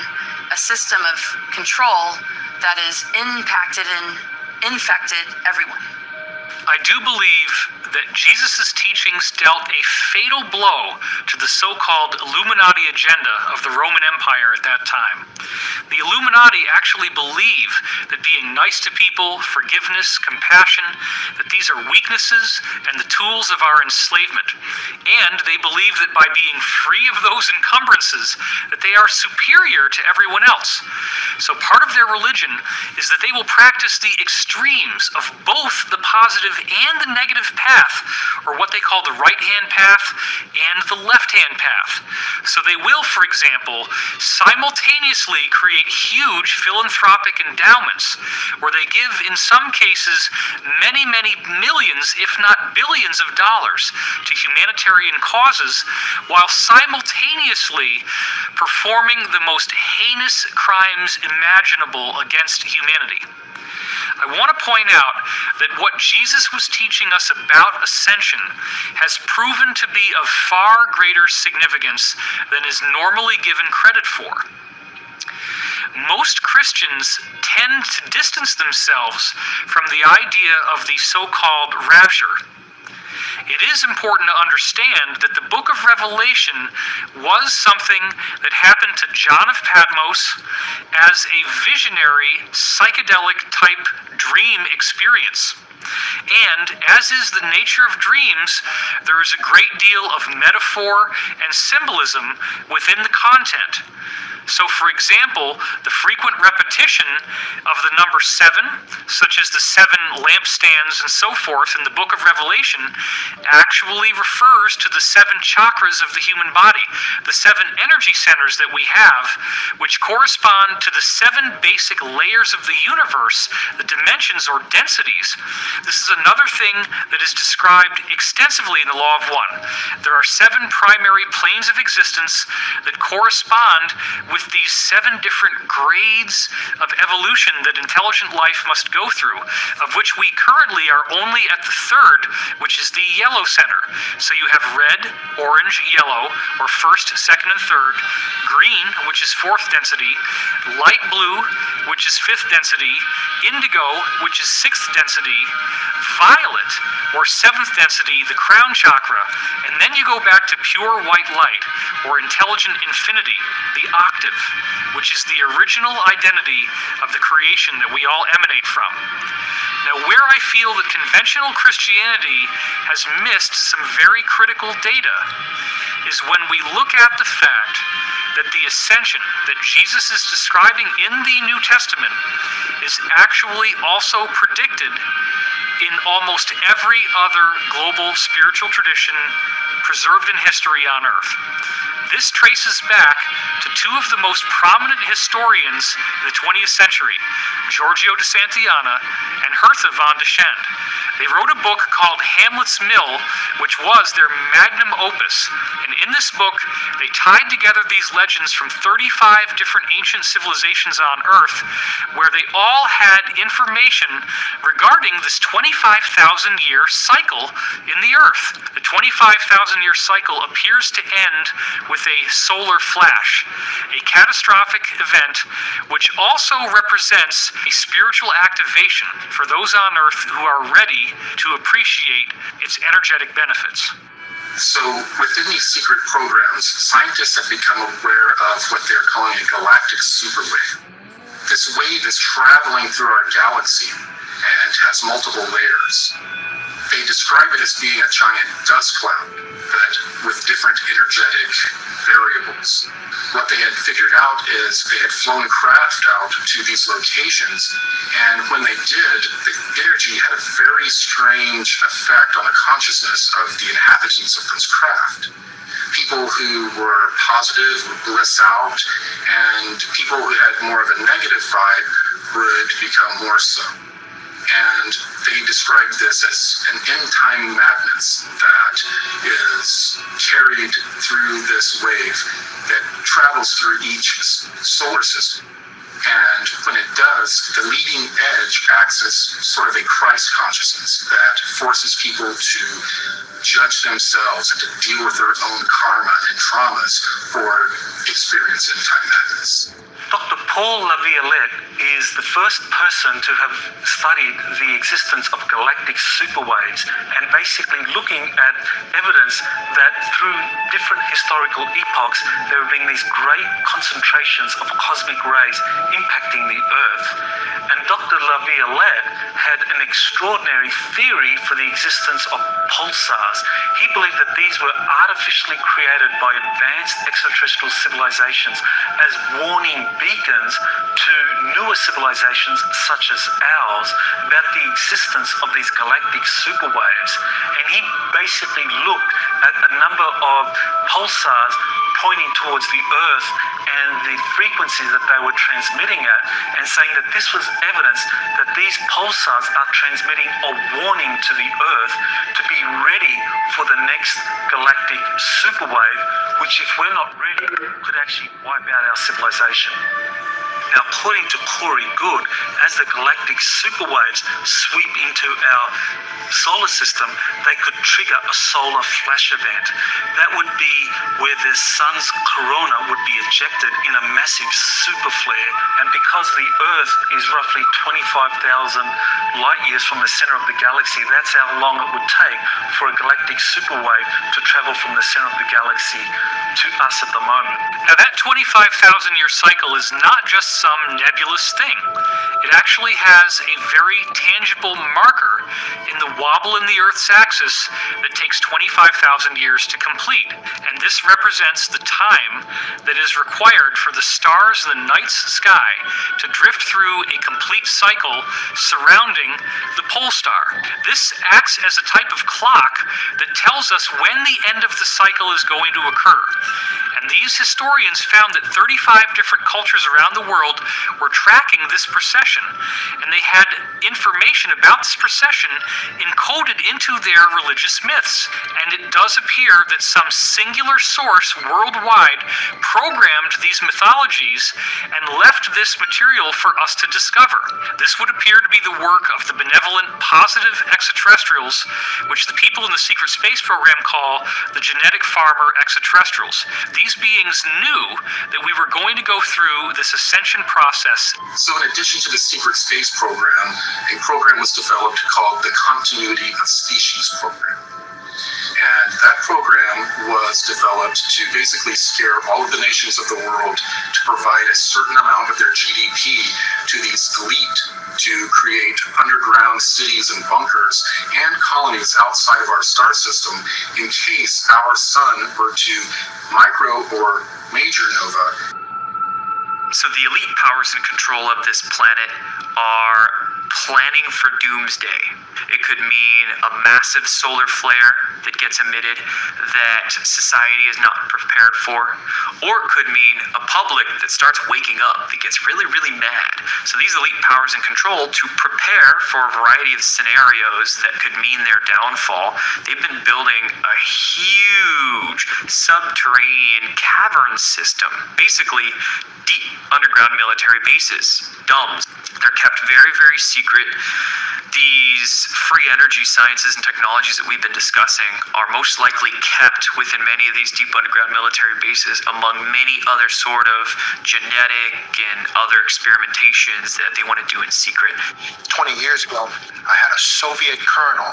a system of control that has impacted and infected everyone. I do believe that Jesus' teachings dealt a fatal blow to the so-called Illuminati agenda of the Roman Empire at that time. The Illuminati actually believe that being nice to people, forgiveness, compassion, that these are weaknesses and the tools of our enslavement. And they believe that by being free of those encumbrances, that they are superior to everyone else. So part of their religion is that they will practice the extremes of both the positive and the negative path, or what they call the right-hand path and the left-hand path. So they will, for example, simultaneously create huge philanthropic endowments, where they give, in some cases, many, many millions, if not billions of dollars to humanitarian causes, while simultaneously performing the most heinous crimes imaginable against humanity. I want to point out that what Jesus was teaching us about ascension has proven to be of far greater significance than is normally given credit for. Most Christians tend to distance themselves from the idea of the so-called rapture. It is important to understand that the book of Revelation was something that happened to John of Patmos as a visionary, psychedelic-type dream experience. And, as is the nature of dreams, there is a great deal of metaphor and symbolism within the content. So, for example, the frequent repetition of the number 7, such as the 7 lampstands and so forth in the book of Revelation, actually refers to the 7 chakras of the human body, the 7 energy centers that we have, which correspond to the 7 basic layers of the universe, the dimensions or densities. This is another thing that is described extensively in the Law of One. There are 7 primary planes of existence that correspond with these 7 different grades of evolution that intelligent life must go through, of which we currently are only at the 3rd, which is the yellow center. So you have red, orange, yellow, or 1st, 2nd, and 3rd, green, which is 4th density, light blue, which is 5th density, indigo, which is 6th density, violet, or 7th density, the crown chakra, and then you go back to pure white light, or intelligent infinity, the octave, which is the original identity of the creation that we all emanate from. Now, where I feel that conventional Christianity has missed some very critical data is when we look at the fact that the ascension that Jesus is describing in the New Testament is actually also predicted in almost every other global spiritual tradition preserved in history on Earth. This traces back to 2 of the most prominent historians in the 20th century, Giorgio de Santillana and Hertha von Deschend. They wrote a book called Hamlet's Mill, which was their magnum opus. And in this book, they tied together these legends from 35 different ancient civilizations on Earth, where they all had information regarding this 25,000-year cycle in the Earth. The 25,000-year cycle appears to end with a solar flash, a catastrophic event which also represents a spiritual activation for those on Earth who are ready to appreciate its energetic benefits. So within these secret programs, scientists have become aware of what they're calling a galactic superwave. This wave is traveling through our galaxy and has multiple layers. They describe it as being a giant dust cloud, but with different energetic variables. What they had figured out is they had flown craft out to these locations, and when they did, the energy had a very strange effect on the consciousness of the inhabitants of this craft. People who were positive would bliss out, and people who had more of a negative vibe would become more so. And they describe this as an end-time madness that is carried through this wave that travels through each solar system. And when it does, the leading edge acts as sort of a Christ consciousness that forces people to judge themselves and to deal with their own karma and traumas for experience end-time madness. Dr. Paul Laviolette is the first person to have studied the existence of galactic superwaves and basically looking at evidence that through different historical epochs there have been these great concentrations of cosmic rays impacting the Earth. And Dr. Laviolette had an extraordinary theory for the existence of pulsars. He believed that these were artificially created by advanced extraterrestrial civilizations as warning beacons to newer civilizations such as ours about the existence of these galactic superwaves. And he basically looked at a number of pulsars pointing towards the Earth and the frequencies that they were transmitting at, and saying that this was evidence that these pulsars are transmitting a warning to the Earth to be ready for the next galactic superwave, which, if we're not ready, could actually wipe out our civilization. Now, according to Corey Good, as the galactic superwaves sweep into our solar system, they could trigger a solar flash event. That would be where the sun's corona would be ejected in a massive super flare, and because the Earth is roughly 25,000 light years from the center of the galaxy, that's how long it would take for a galactic superwave to travel from the center of the galaxy to us at the moment. Now, that 25,000 year cycle is not just some nebulous thing. It actually has a very tangible marker in the wobble in the Earth's axis that takes 25,000 years to complete. And this represents the time that is required for the stars in the night's sky to drift through a complete cycle surrounding the pole star. This acts as a type of clock that tells us when the end of the cycle is going to occur. And these historians found that 35 different cultures around the world were tracking this precession, and they had information about this precession encoded into their religious myths. And it does appear that some singular source worldwide programmed these mythologies and left this material for us to discover. This would appear to be the work of the benevolent, positive extraterrestrials, which the people in the secret space program call the genetic farmer extraterrestrials. These beings knew that we were going to go through this ascension process. So in addition to the secret space program, a program was developed called the Continuity of Species program. And that program was developed to basically scare all of the nations of the world to provide a certain amount of their GDP to these elite to create underground cities and bunkers and colonies outside of our star system in case our sun were to micro or major nova. So the elite powers in control of this planet are planning for doomsday. It could mean a massive solar flare that gets emitted that society is not prepared for, or it could mean a public that starts waking up, that gets really, really mad. So these elite powers in control, to prepare for a variety of scenarios that could mean their downfall, they've been building a huge subterranean cavern system, basically deep underground military bases, DUMBs. They're kept very, very secret. These free energy sciences and technologies that we've been discussing are most likely kept within many of these deep underground military bases, among many other sort of genetic and other experimentations that they want to do in secret. 20 years ago, I had a Soviet colonel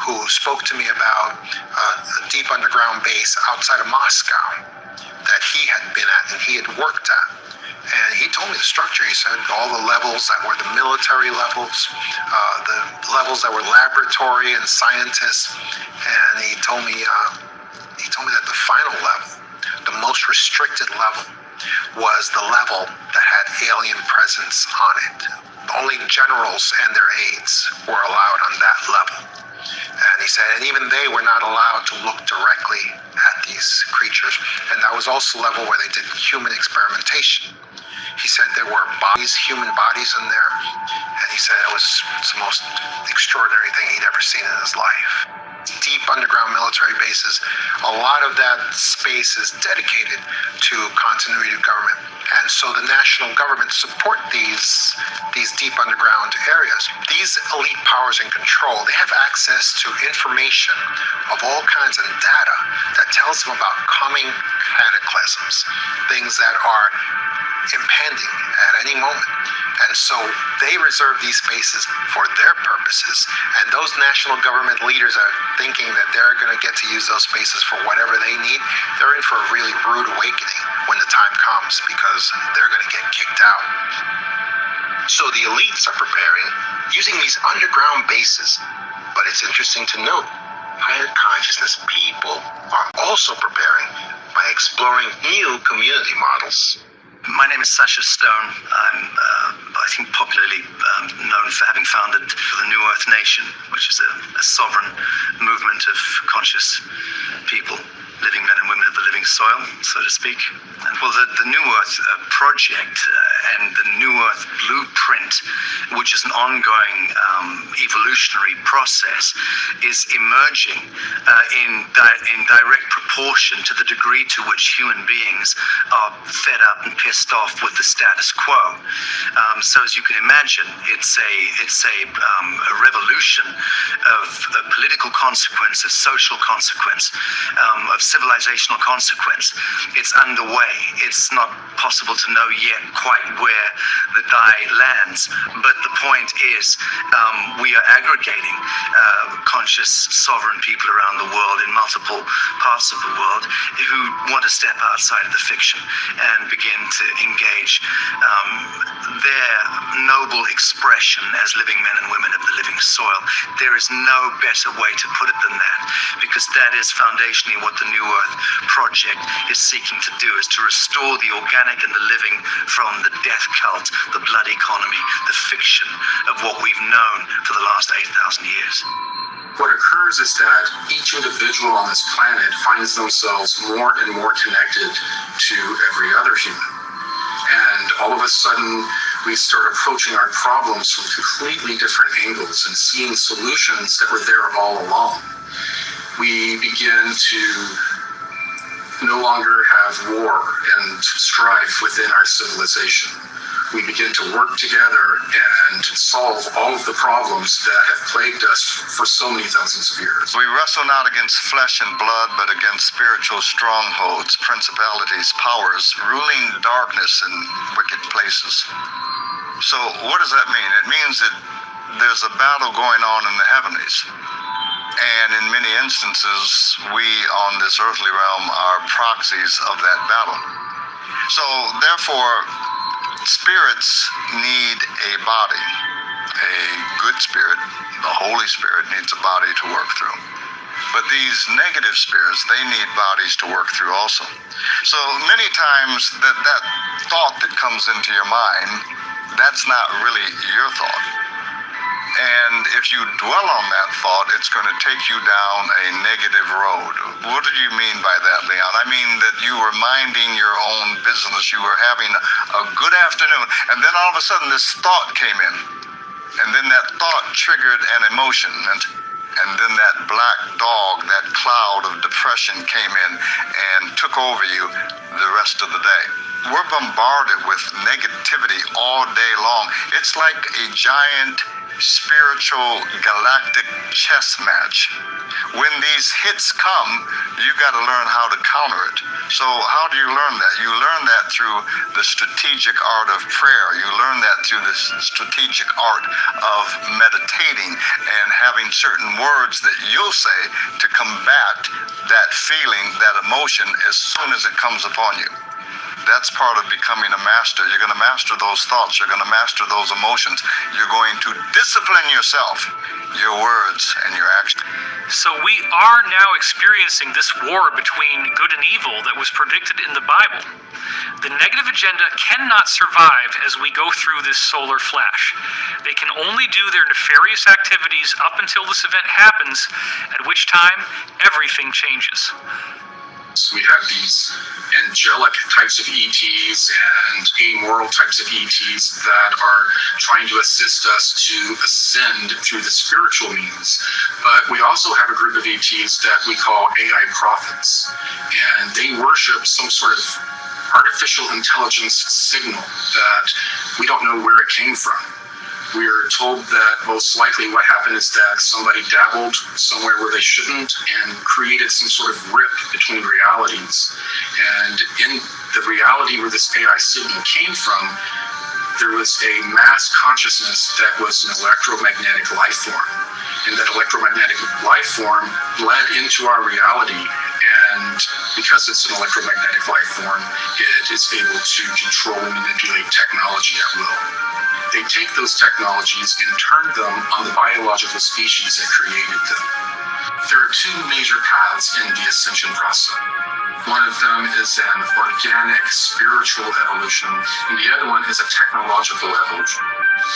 who spoke to me about a deep underground base outside of Moscow that he had been at and he had worked at. And he told me the structure. He said all the levels that were the military levels, the levels that were laboratory and scientists. And he told me that the final level, the most restricted level, was the level that had alien presence on it. Only generals and their aides were allowed on that level. And he said, and even they were not allowed to look directly at these creatures. And that was also the level where they did human experimentation. He said there were bodies, human bodies in there, and he said it was the most extraordinary thing he'd ever seen in his life. Deep underground military bases, a lot of that space is dedicated to continuity of government. And so the national government support these deep underground areas. These elite powers in control, they have access to information of all kinds of data that tells them about coming cataclysms, things that are impending at any moment. And so they reserve these spaces for their purposes. And those national government leaders are thinking that they're going to get to use those spaces for whatever they need. They're in for a really rude awakening when the time comes, because they're going to get kicked out. So the elites are preparing using these underground bases. But it's interesting to note, higher consciousness people are also preparing by exploring new community models. My name is Sasha Stone. I'm, I think, popularly known for having founded the New Earth Nation, which is a sovereign movement of conscious people, living men and women of the living soil, so to speak. And well, the New Earth project and the New Earth blueprint, which is an ongoing evolutionary process, is emerging in direct proportion to the degree to which human beings are fed up and pissed off with the status quo. So as you can imagine, it's a revolution of political consequence, of social consequence, of civilizational consequence. It's underway. It's not possible to know yet quite where the die lands, but the point is we are aggregating conscious sovereign people around the world in multiple parts of the world who want to step outside of the fiction and begin to engage their noble expression as living men and women of the living soil. There is no better way to put it than that, because that is foundationally what the New Earth Project is seeking to do, is to restore the organic and the living from the death cult, the blood economy, the fiction of what we've known for the last 8,000 years. What occurs is that each individual on this planet finds themselves more and more connected to every other human. And all of a sudden, we start approaching our problems from completely different angles and seeing solutions that were there all along. We begin to no longer have war and strife within our civilization. We begin to work together and solve all of the problems that have plagued us for so many thousands of years. We wrestle not against flesh and blood, but against spiritual strongholds, principalities, powers, ruling darkness in wicked places. So what does that mean? It means that there's a battle going on in the heavenlies. And in many instances, we on this earthly realm are proxies of that battle. So therefore, spirits need a body. A good spirit, the Holy Spirit, needs a body to work through. But these negative spirits, they need bodies to work through also. So many times that thought that comes into your mind, that's not really your thought. And if you dwell on that thought, it's going to take you down a negative road. What do you mean by that, Leon? I mean that you were minding your own business. You were having a good afternoon, and then all of a sudden this thought came in. And then that thought triggered an emotion, and then that black dog, that cloud of depression came in and took over you the rest of the day. We're bombarded with negativity all day long. It's like a giant spiritual galactic chess match. When these hits come, you got to learn how to counter it. So how do you learn that? You learn that through the strategic art of prayer. You learn that through the strategic art of meditating and having certain words that you'll say to combat that feeling, that emotion, as soon as it comes upon you. That's part of becoming a master. You're going to master those thoughts. You're going to master those emotions. You're going to discipline yourself, your words, and your actions. So we are now experiencing this war between good and evil that was predicted in the Bible. The negative agenda cannot survive as we go through this solar flash. They can only do their nefarious activities up until this event happens, at which time everything changes. We have these angelic types of ETs and amoral types of ETs that are trying to assist us to ascend through the spiritual means. But we also have a group of ETs that we call AI prophets, and they worship some sort of artificial intelligence signal that we don't know where it came from. We're told that most likely what happened is that somebody dabbled somewhere where they shouldn't and created some sort of rip between realities. And in the reality where this AI signal came from, there was a mass consciousness that was an electromagnetic life form. And that electromagnetic life form bled into our reality. And because it's an electromagnetic life form, it is able to control and manipulate technology at will. They take those technologies and turn them on the biological species that created them. There are two major paths in the ascension process. One of them is an organic spiritual evolution, and the other one is a technological evolution.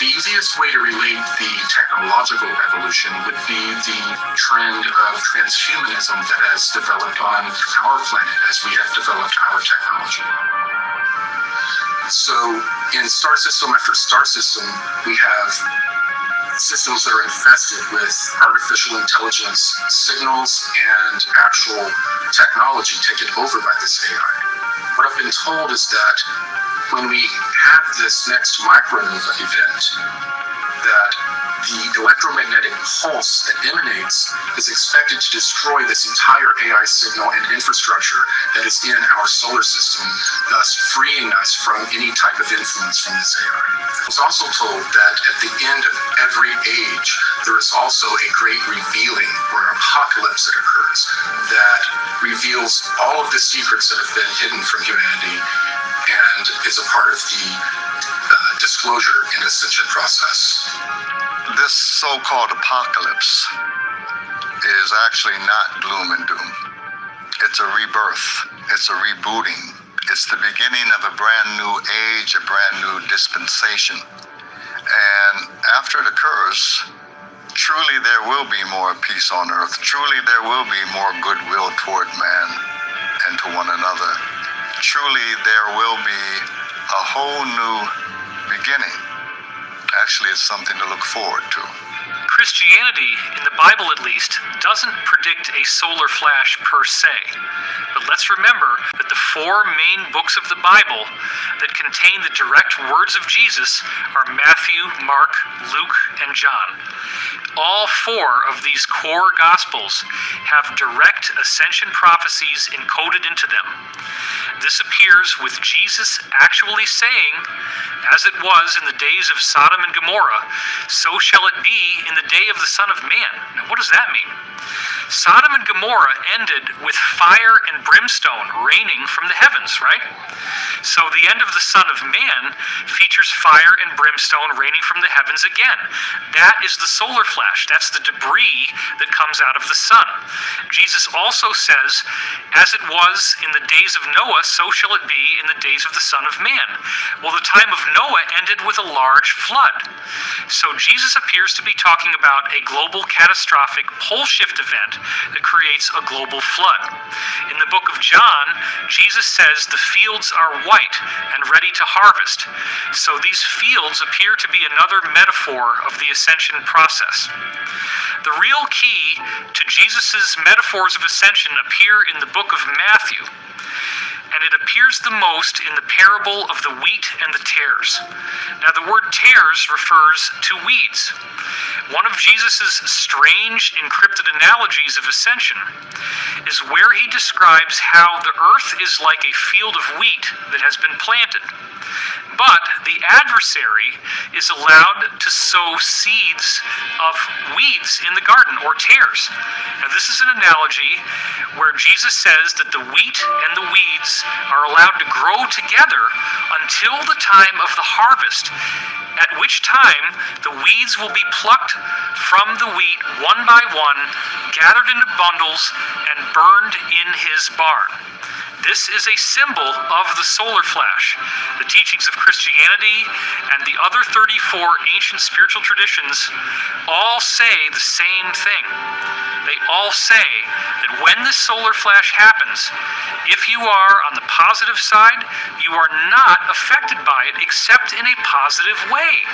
The easiest way to relate the technological evolution would be the trend of transhumanism that has developed on our planet as we have developed our technology. So in star system after star system, we have systems that are infested with artificial intelligence signals and actual technology taken over by this AI. What I've been told is that when we have this next micronova event, that the electromagnetic pulse that emanates is expected to destroy this entire AI signal and infrastructure that is in our solar system, thus freeing us from any type of influence from this AI. I was also told that at the end of every age, there is also a great revealing or apocalypse that occurs that reveals all of the secrets that have been hidden from humanity and is a part of the disclosure and ascension process. This so-called apocalypse is actually not gloom and doom. It's a rebirth. It's a rebooting. It's the beginning of a brand new age, a brand new dispensation. And after it occurs, truly there will be more peace on earth. Truly there will be more goodwill toward man and to one another. Truly there will be a whole new beginning. Actually, it's something to look forward to. Christianity, in the Bible at least, doesn't predict a solar flash per se. But let's remember that the four main books of the Bible that contain the direct words of Jesus are Matthew, Mark, Luke, and John. All four of these core Gospels have direct ascension prophecies encoded into them. This appears with Jesus actually saying, "As it was in the days of Sodom and Gomorrah, so shall it be in the day of the Son of Man." Now, what does that mean? Sodom and Gomorrah ended with fire and brimstone raining from the heavens, right? So the end of the Son of Man features fire and brimstone raining from the heavens again. That is the solar flash. That's the debris that comes out of the sun. Jesus also says, "As it was in the days of Noah, so shall it be in the days of the Son of Man." Well, the time of Noah ended with a large flood. So Jesus appears to be talking about a global catastrophic pole shift event that creates a global flood. In the book of John, Jesus says the fields are white and ready to harvest. So these fields appear to be another metaphor of the ascension process. The real key to Jesus' metaphors of ascension appear in the book of Matthew. And it appears the most in the parable of the wheat and the tares. Now, the word tares refers to weeds. One of Jesus' strange encrypted analogies of ascension is where he describes how the earth is like a field of wheat that has been planted. But the adversary is allowed to sow seeds of weeds in the garden, or tares. Now, this is an analogy where Jesus says that the wheat and the weeds are allowed to grow together until the time of the harvest, at which time the weeds will be plucked from the wheat one by one, gathered into bundles, and burned in his barn. This is a symbol of the solar flash. The teachings of Christianity and the other 34 ancient spiritual traditions all say the same thing. They all say that when this solar flash happens, if you are on the positive side, you are not affected by it except in a positive way.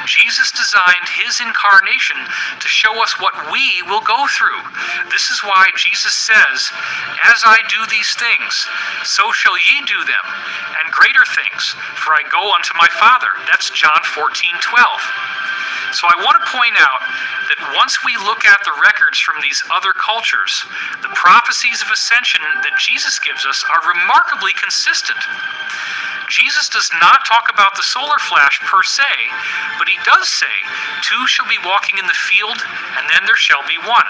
Jesus designed his incarnation to show us what we will go through. This is why Jesus says, "As I do these things, so shall ye do them, and greater things, for I go unto my Father." That's John 14:12. So I want to point out that once we look at the records from these other cultures, the prophecies of ascension that Jesus gives us are remarkably consistent. Jesus does not talk about the solar flash per se, but he does say, "Two shall be walking in the field, and then there shall be one."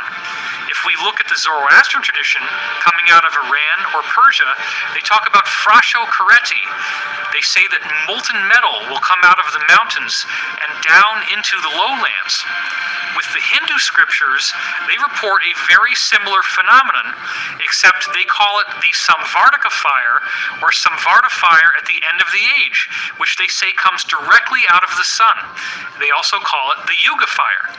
If we look at the Zoroastrian tradition coming out of Iran or Persia, they talk about frasho kareti. They say that molten metal will come out of the mountains and down into the lowlands. With the Hindu scriptures, they report a very similar phenomenon, except they call it the Samvartaka fire or Samvarta fire at the end of the age, which they say comes directly out of the sun. They also call it the Yuga fire.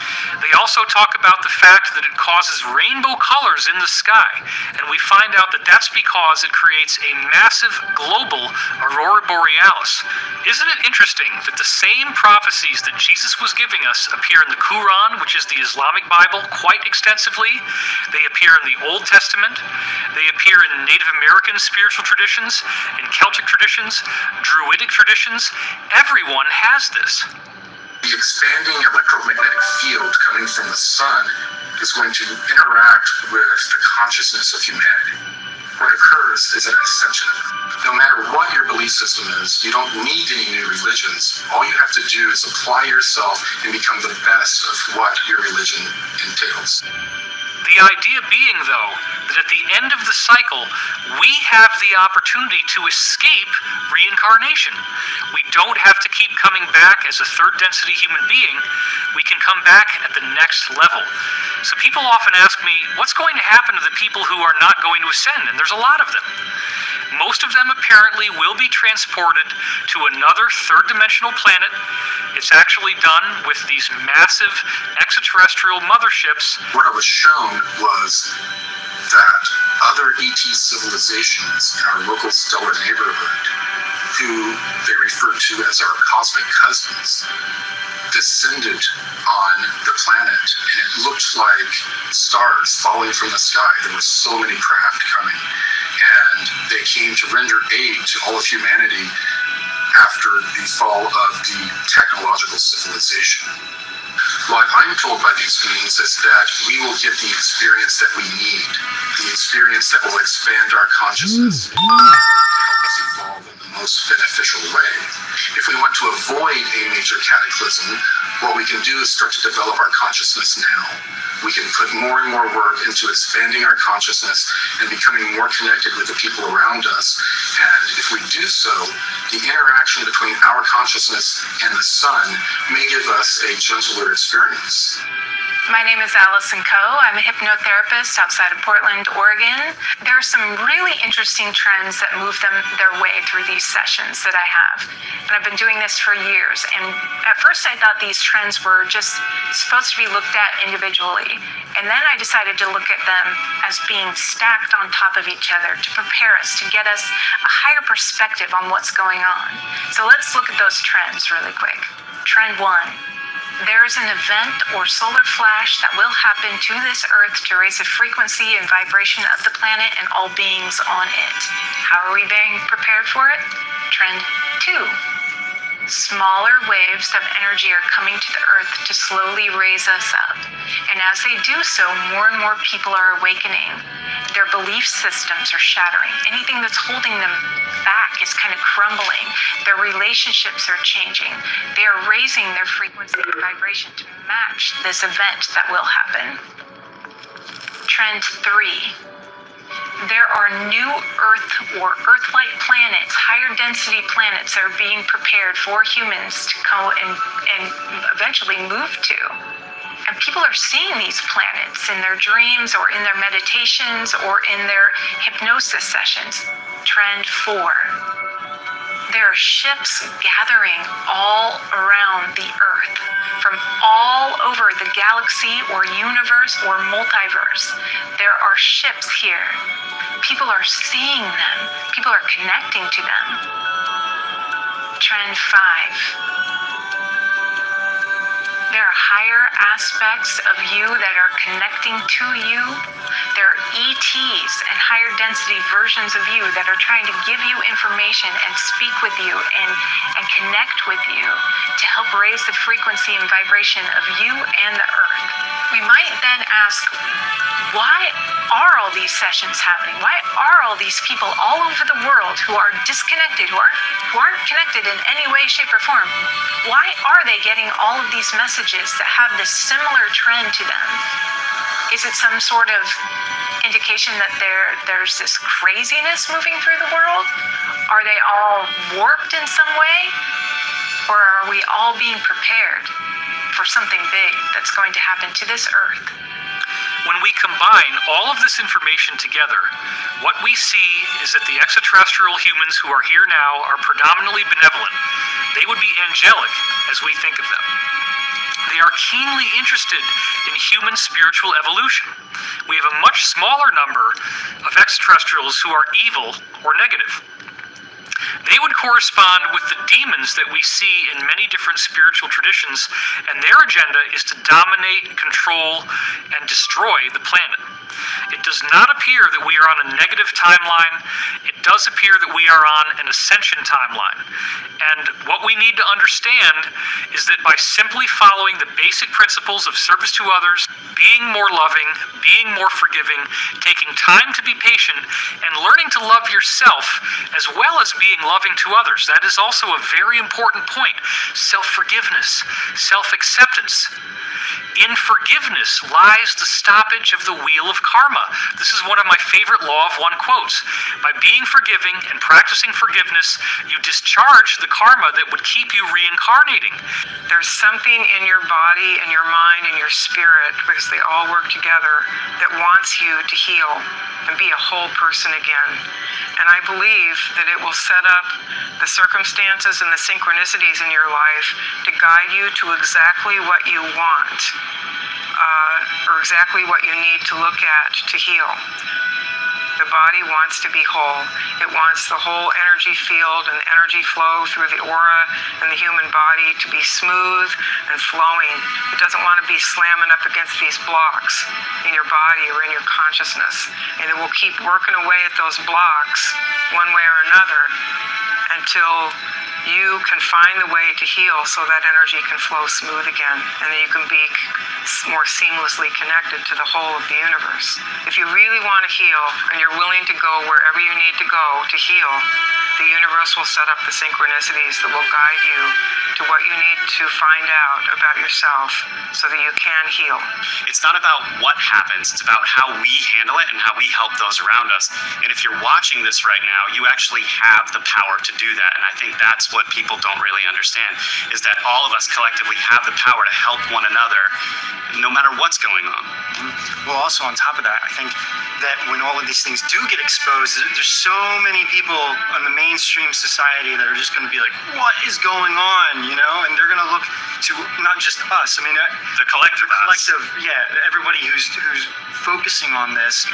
They also talk about the fact that it causes rainbow colors in the sky, and we find out that that's because it creates a massive global aurora borealis. Isn't it interesting that the same prophecies that Jesus was giving us appear in the Quran, which is the Islamic Bible, quite extensively? They appear in the Old Testament. They appear in Native American spiritual traditions, in Celtic traditions, Druidic traditions. Everyone has this. The expanding electromagnetic field coming from the sun is going to interact with the consciousness of humanity. What occurs is an ascension. No matter what your belief system is, you don't need any new religions. All you have to do is apply yourself and become the best of what your religion entails. The idea being, though, that at the end of the cycle, we have the opportunity to escape reincarnation. We don't have to keep coming back as a third density human being. We can come back at the next level. So people often ask me, what's going to happen to the people who are not going to ascend? And there's a lot of them. Most of them apparently will be transported to another third-dimensional planet. It's actually done with these massive extraterrestrial motherships. What I was shown was that other ET civilizations in our local stellar neighborhood, who they refer to as our cosmic cousins, descended on the planet, and it looked like stars falling from the sky. There were so many craft coming, and they came to render aid to all of humanity after the fall of the technological civilization. What I'm told by these beings is that we will get the experience that we need, the experience that will expand our consciousness, help us evolve in the most beneficial way. If we want to avoid a major cataclysm, what we can do is start to develop our consciousness now. We can put more and more work into expanding our consciousness and becoming more connected with the people around us. And if we do so, the interaction between our consciousness and the sun may give us a gentler experience. My name is Allison Coe. I'm a hypnotherapist outside of Portland, Oregon. There are some really interesting trends that move their way through these sessions that I have. And I've been doing this for years. And at first I thought these trends were just supposed to be looked at individually. And then I decided to look at them as being stacked on top of each other to prepare us, to get us a higher perspective on what's going on. So let's look at those trends really quick. Trend 1. There is an event or solar flash that will happen to this Earth to raise the frequency and vibration of the planet and all beings on it. How are we being prepared for it? Trend 2. Smaller waves of energy are coming to the Earth to slowly raise us up. And as they do so, more and more people are awakening. Their belief systems are shattering. Anything that's holding them back is kind of crumbling. Their relationships are changing. They are raising their frequency and vibration to match this event that will happen. Trend 3. There are new Earth or Earth-like planets, higher density planets that are being prepared for humans to go and eventually move to. And people are seeing these planets in their dreams or in their meditations or in their hypnosis sessions. Trend 4. There are ships gathering all around the Earth from all over the galaxy or universe or multiverse. There are ships here. People are seeing them. People are connecting to them. Trend 5. There are higher aspects of you that are connecting to you. There are ETs and higher density versions of you that are trying to give you information and speak with you and connect with you to help raise the frequency and vibration of you and the Earth. We might then ask, why are all these sessions happening? Why are all these people all over the world who are disconnected, who aren't connected in any way, shape, or form? Why are they getting all of these messages that have this similar trend to them? Is it some sort of indication that there's this craziness moving through the world? Are they all warped in some way? Or are we all being prepared for something big that's going to happen to this Earth? When we combine all of this information together, what we see is that the extraterrestrial humans who are here now are predominantly benevolent. They would be angelic as we think of them. They are keenly interested in human spiritual evolution. We have a much smaller number of extraterrestrials who are evil or negative. They would correspond with the demons that we see in many different spiritual traditions, and their agenda is to dominate, control, and destroy the planet. It does not appear that we are on a negative timeline. It does appear that we are on an ascension timeline. And what we need to understand is that by simply following the basic principles of service to others, being more loving, being more forgiving, taking time to be patient, and learning to love yourself as well as being loving to others. That is also a very important point. Self-forgiveness, self-acceptance. In forgiveness lies the stoppage of the wheel of karma. This is one of my favorite Law of One quotes. By being forgiving and practicing forgiveness, you discharge the karma that would keep you reincarnating. There's something in your body and your mind and your spirit, because they all work together, that wants you to heal and be a whole person again. And I believe that it will set up the circumstances and the synchronicities in your life to guide you to exactly what you want, or exactly what you need to look at to heal. The body wants to be whole. It wants the whole energy field and energy flow through the aura and the human body to be smooth and flowing. It doesn't want to be slamming up against these blocks in your body or in your consciousness. And it will keep working away at those blocks one way or another until you can find the way to heal so that energy can flow smooth again, and then you can be more seamlessly connected to the whole of the universe. If you really want to heal and you're willing to go wherever you need to go to heal, the universe will set up the synchronicities that will guide you to what you need to find out about yourself so that you can heal. It's not about what happens, it's about how we handle it and how we help those around us. And if you're watching this right now, you actually have the power to do that. And I think that's what people don't really understand, is that all of us collectively have the power to help one another no matter what's going on. Well, also on top of that, I think that when all of these things do get exposed, there's so many people in the mainstream society that are just going to be like, what is going on, you know? And they're going to look to not just us, I mean, the collective, everybody who's focusing on this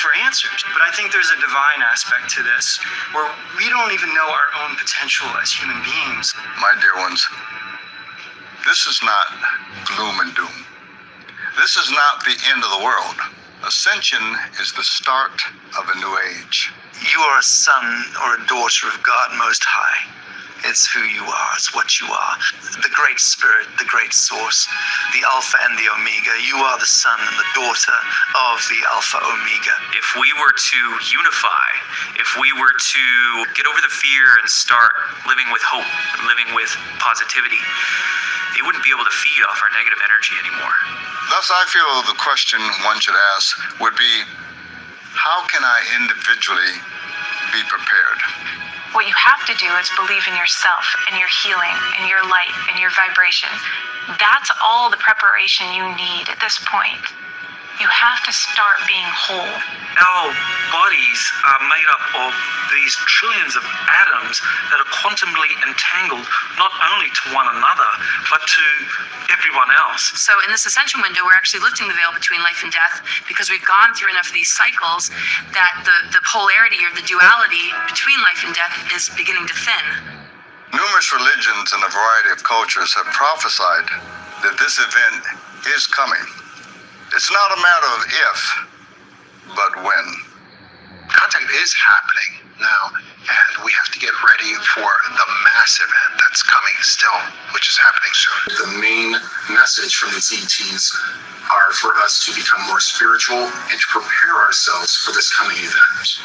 for answers. But I think there's a divine aspect to this where we don't even know our own potential as human beings. My dear ones, this is not gloom and doom. This is not the end of the world. Ascension is the start of a new age. You are a son or a daughter of God Most High. It's who you are. It's what you are. The Great Spirit, the Great Source, the Alpha and the Omega. You are the son and the daughter of the Alpha Omega. If we were to unify, if we were to get over the fear and start living with hope, living with positivity, they wouldn't be able to feed off our negative energy anymore. Thus, I feel the question one should ask would be, how can I individually be prepared? What you have to do is believe in yourself and your healing and your light and your vibration. That's all the preparation you need at this point. You have to start being whole. Our bodies are made up of these trillions of atoms that are quantumly entangled not only to one another, but to everyone else. So in this ascension window, we're actually lifting the veil between life and death because we've gone through enough of these cycles that the polarity or the duality between life and death is beginning to thin. Numerous religions and a variety of cultures have prophesied that this event is coming. It's not a matter of if, but when. Contact is happening now, and we have to get ready for the mass event that's coming still, which is happening soon. The main message from these ETs are for us to become more spiritual and to prepare ourselves for this coming event.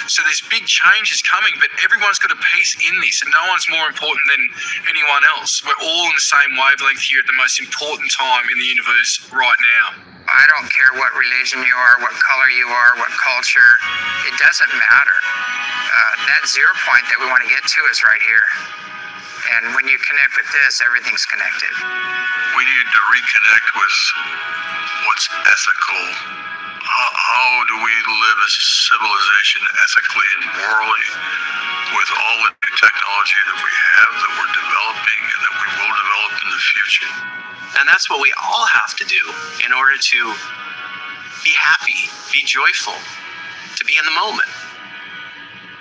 So there's big changes coming, but everyone's got a piece in this, and no one's more important than anyone else. We're all in the same wavelength here at the most important time in the universe right now. I don't care what religion you are, what color you are, what culture. It doesn't matter. That 0 point that we want to get to is right here. And when you connect with this, everything's connected. We need to reconnect with what's ethical. How do we live as a civilization ethically and morally with all the new technology that we have, that we're developing, and that we will develop in the future? And that's what we all have to do in order to be happy, be joyful, to be in the moment.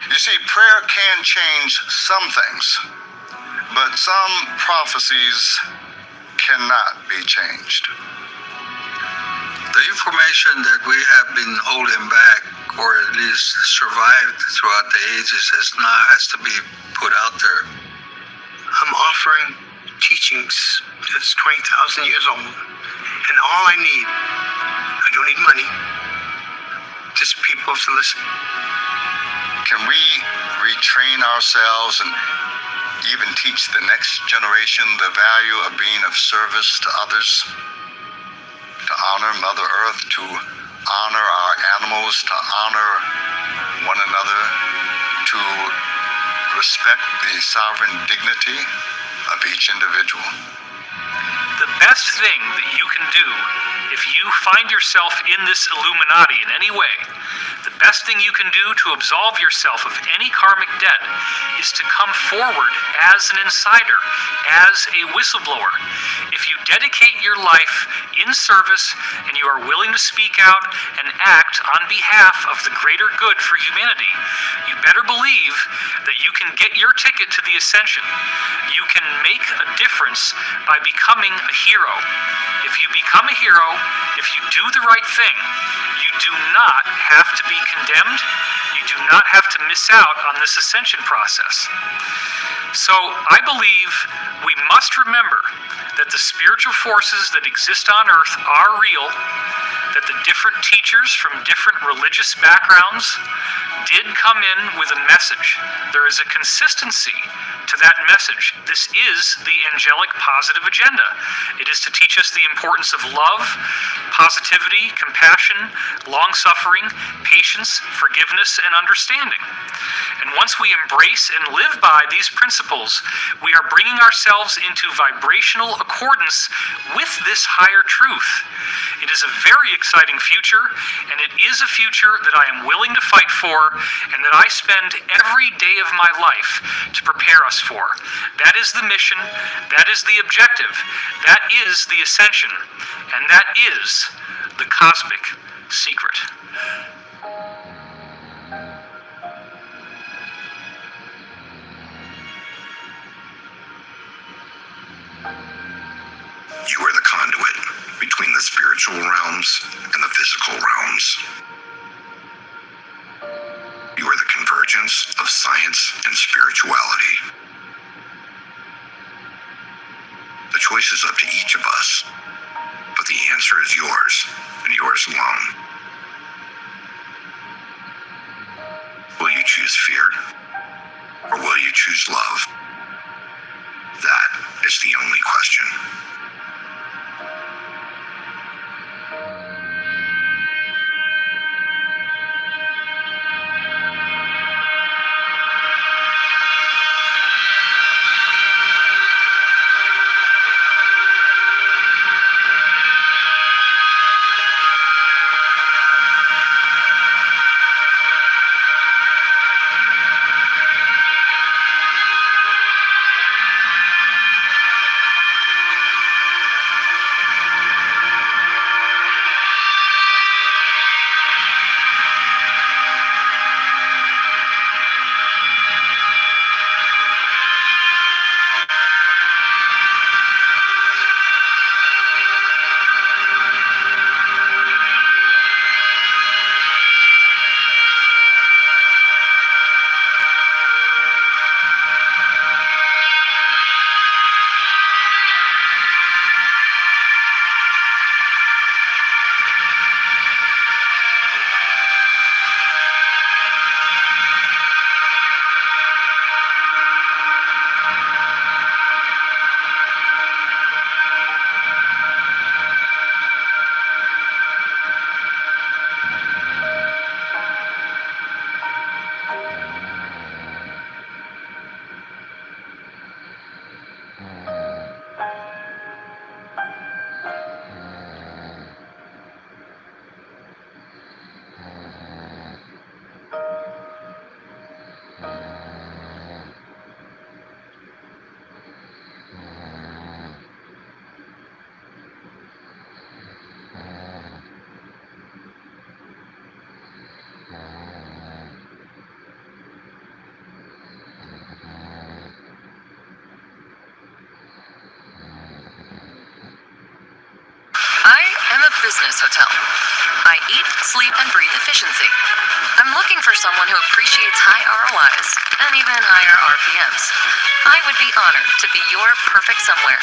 You see, prayer can change some things, but some prophecies cannot be changed. The information that we have been holding back, or at least survived throughout the ages, has to be put out there. I'm offering teachings that's 20,000 years old, and all I don't need money, just people to listen. Can we retrain ourselves and even teach the next generation the value of being of service to others? To honor Mother Earth, to honor our animals, to honor one another, to respect the sovereign dignity of each individual. The best thing that you can do if you find yourself in this Illuminati in any way, the best thing you can do to absolve yourself of any karmic debt is to come forward as an insider, as a whistleblower. If you dedicate your life in service and you are willing to speak out and act on behalf of the greater good for humanity, you better believe that you can get your ticket to the ascension. You can make a difference by becoming a hero. If you become a hero, if you do the right thing, you do not have to be condemned. You do not have to miss out on this ascension process. So I believe we must remember that the spiritual forces that exist on Earth are real, that the different teachers from different religious backgrounds did come in with a message. There is a consistency to that message. This is the angelic positive agenda. It is to teach us the importance of love, positivity, compassion, long-suffering, patience, forgiveness, and understanding. And once we embrace and live by these principles, we are bringing ourselves into vibrational accordance with this higher truth. It is a very exciting future, and it is a future that I am willing to fight for, and that I spend every day of my life to prepare us for. That is the mission, that is the objective, that is the ascension, and that is the cosmic secret. You are the conduit between the spiritual realms and the physical realms. You are the convergence of science and spirituality. The choice is up to each of us, but the answer is yours, and yours alone. Will you choose fear, or will you choose love? That is the only question. I am a business hotel. I eat, sleep, and breathe efficiency. I'm looking for someone who appreciates high ROIs and even higher RPMs. I would be honored to be your perfect somewhere.